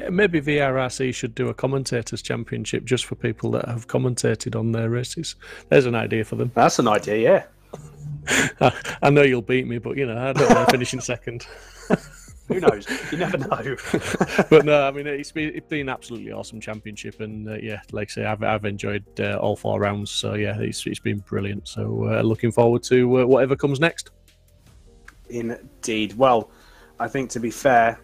Speaker 1: Maybe VRRC should do a Commentators Championship just for people that have commentated on their races. There's an idea for them.
Speaker 2: That's an idea, yeah.
Speaker 1: I know you'll beat me, but I don't mind finishing second.
Speaker 2: Who knows? You never know.
Speaker 1: But no, I mean, it's been an absolutely awesome championship, and like I say, I've enjoyed all 4 rounds. So yeah, it's been brilliant. So looking forward to whatever comes next.
Speaker 2: Indeed. Well, I think to be fair,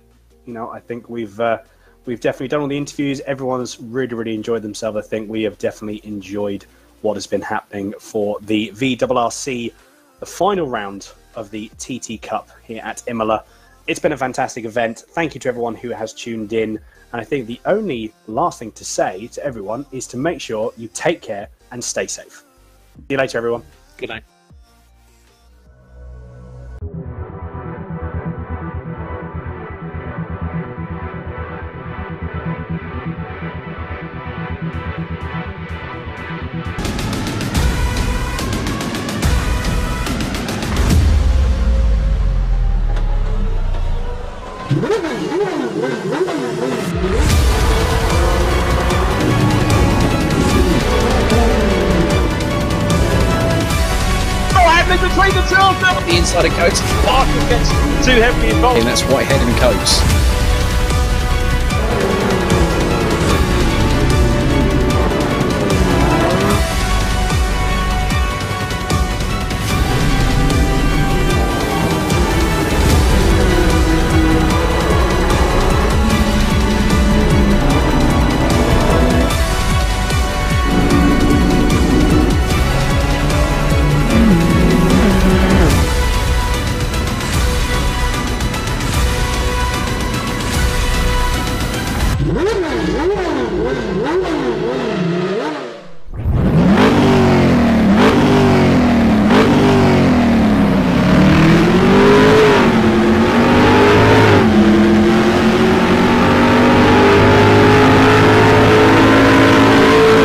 Speaker 2: I think we've definitely done all the interviews. Everyone's really, really enjoyed themselves. I think we have definitely enjoyed what has been happening for the VRRC, the final round of the TT Cup here at Imola. It's been a fantastic event. Thank you to everyone who has tuned in. And I think the only last thing to say to everyone is to make sure you take care and stay safe. See you later, everyone.
Speaker 1: Good night.
Speaker 8: Between the two of them, the inside of coats, Parker gets too heavily involved, and that's Whitehead and Coates.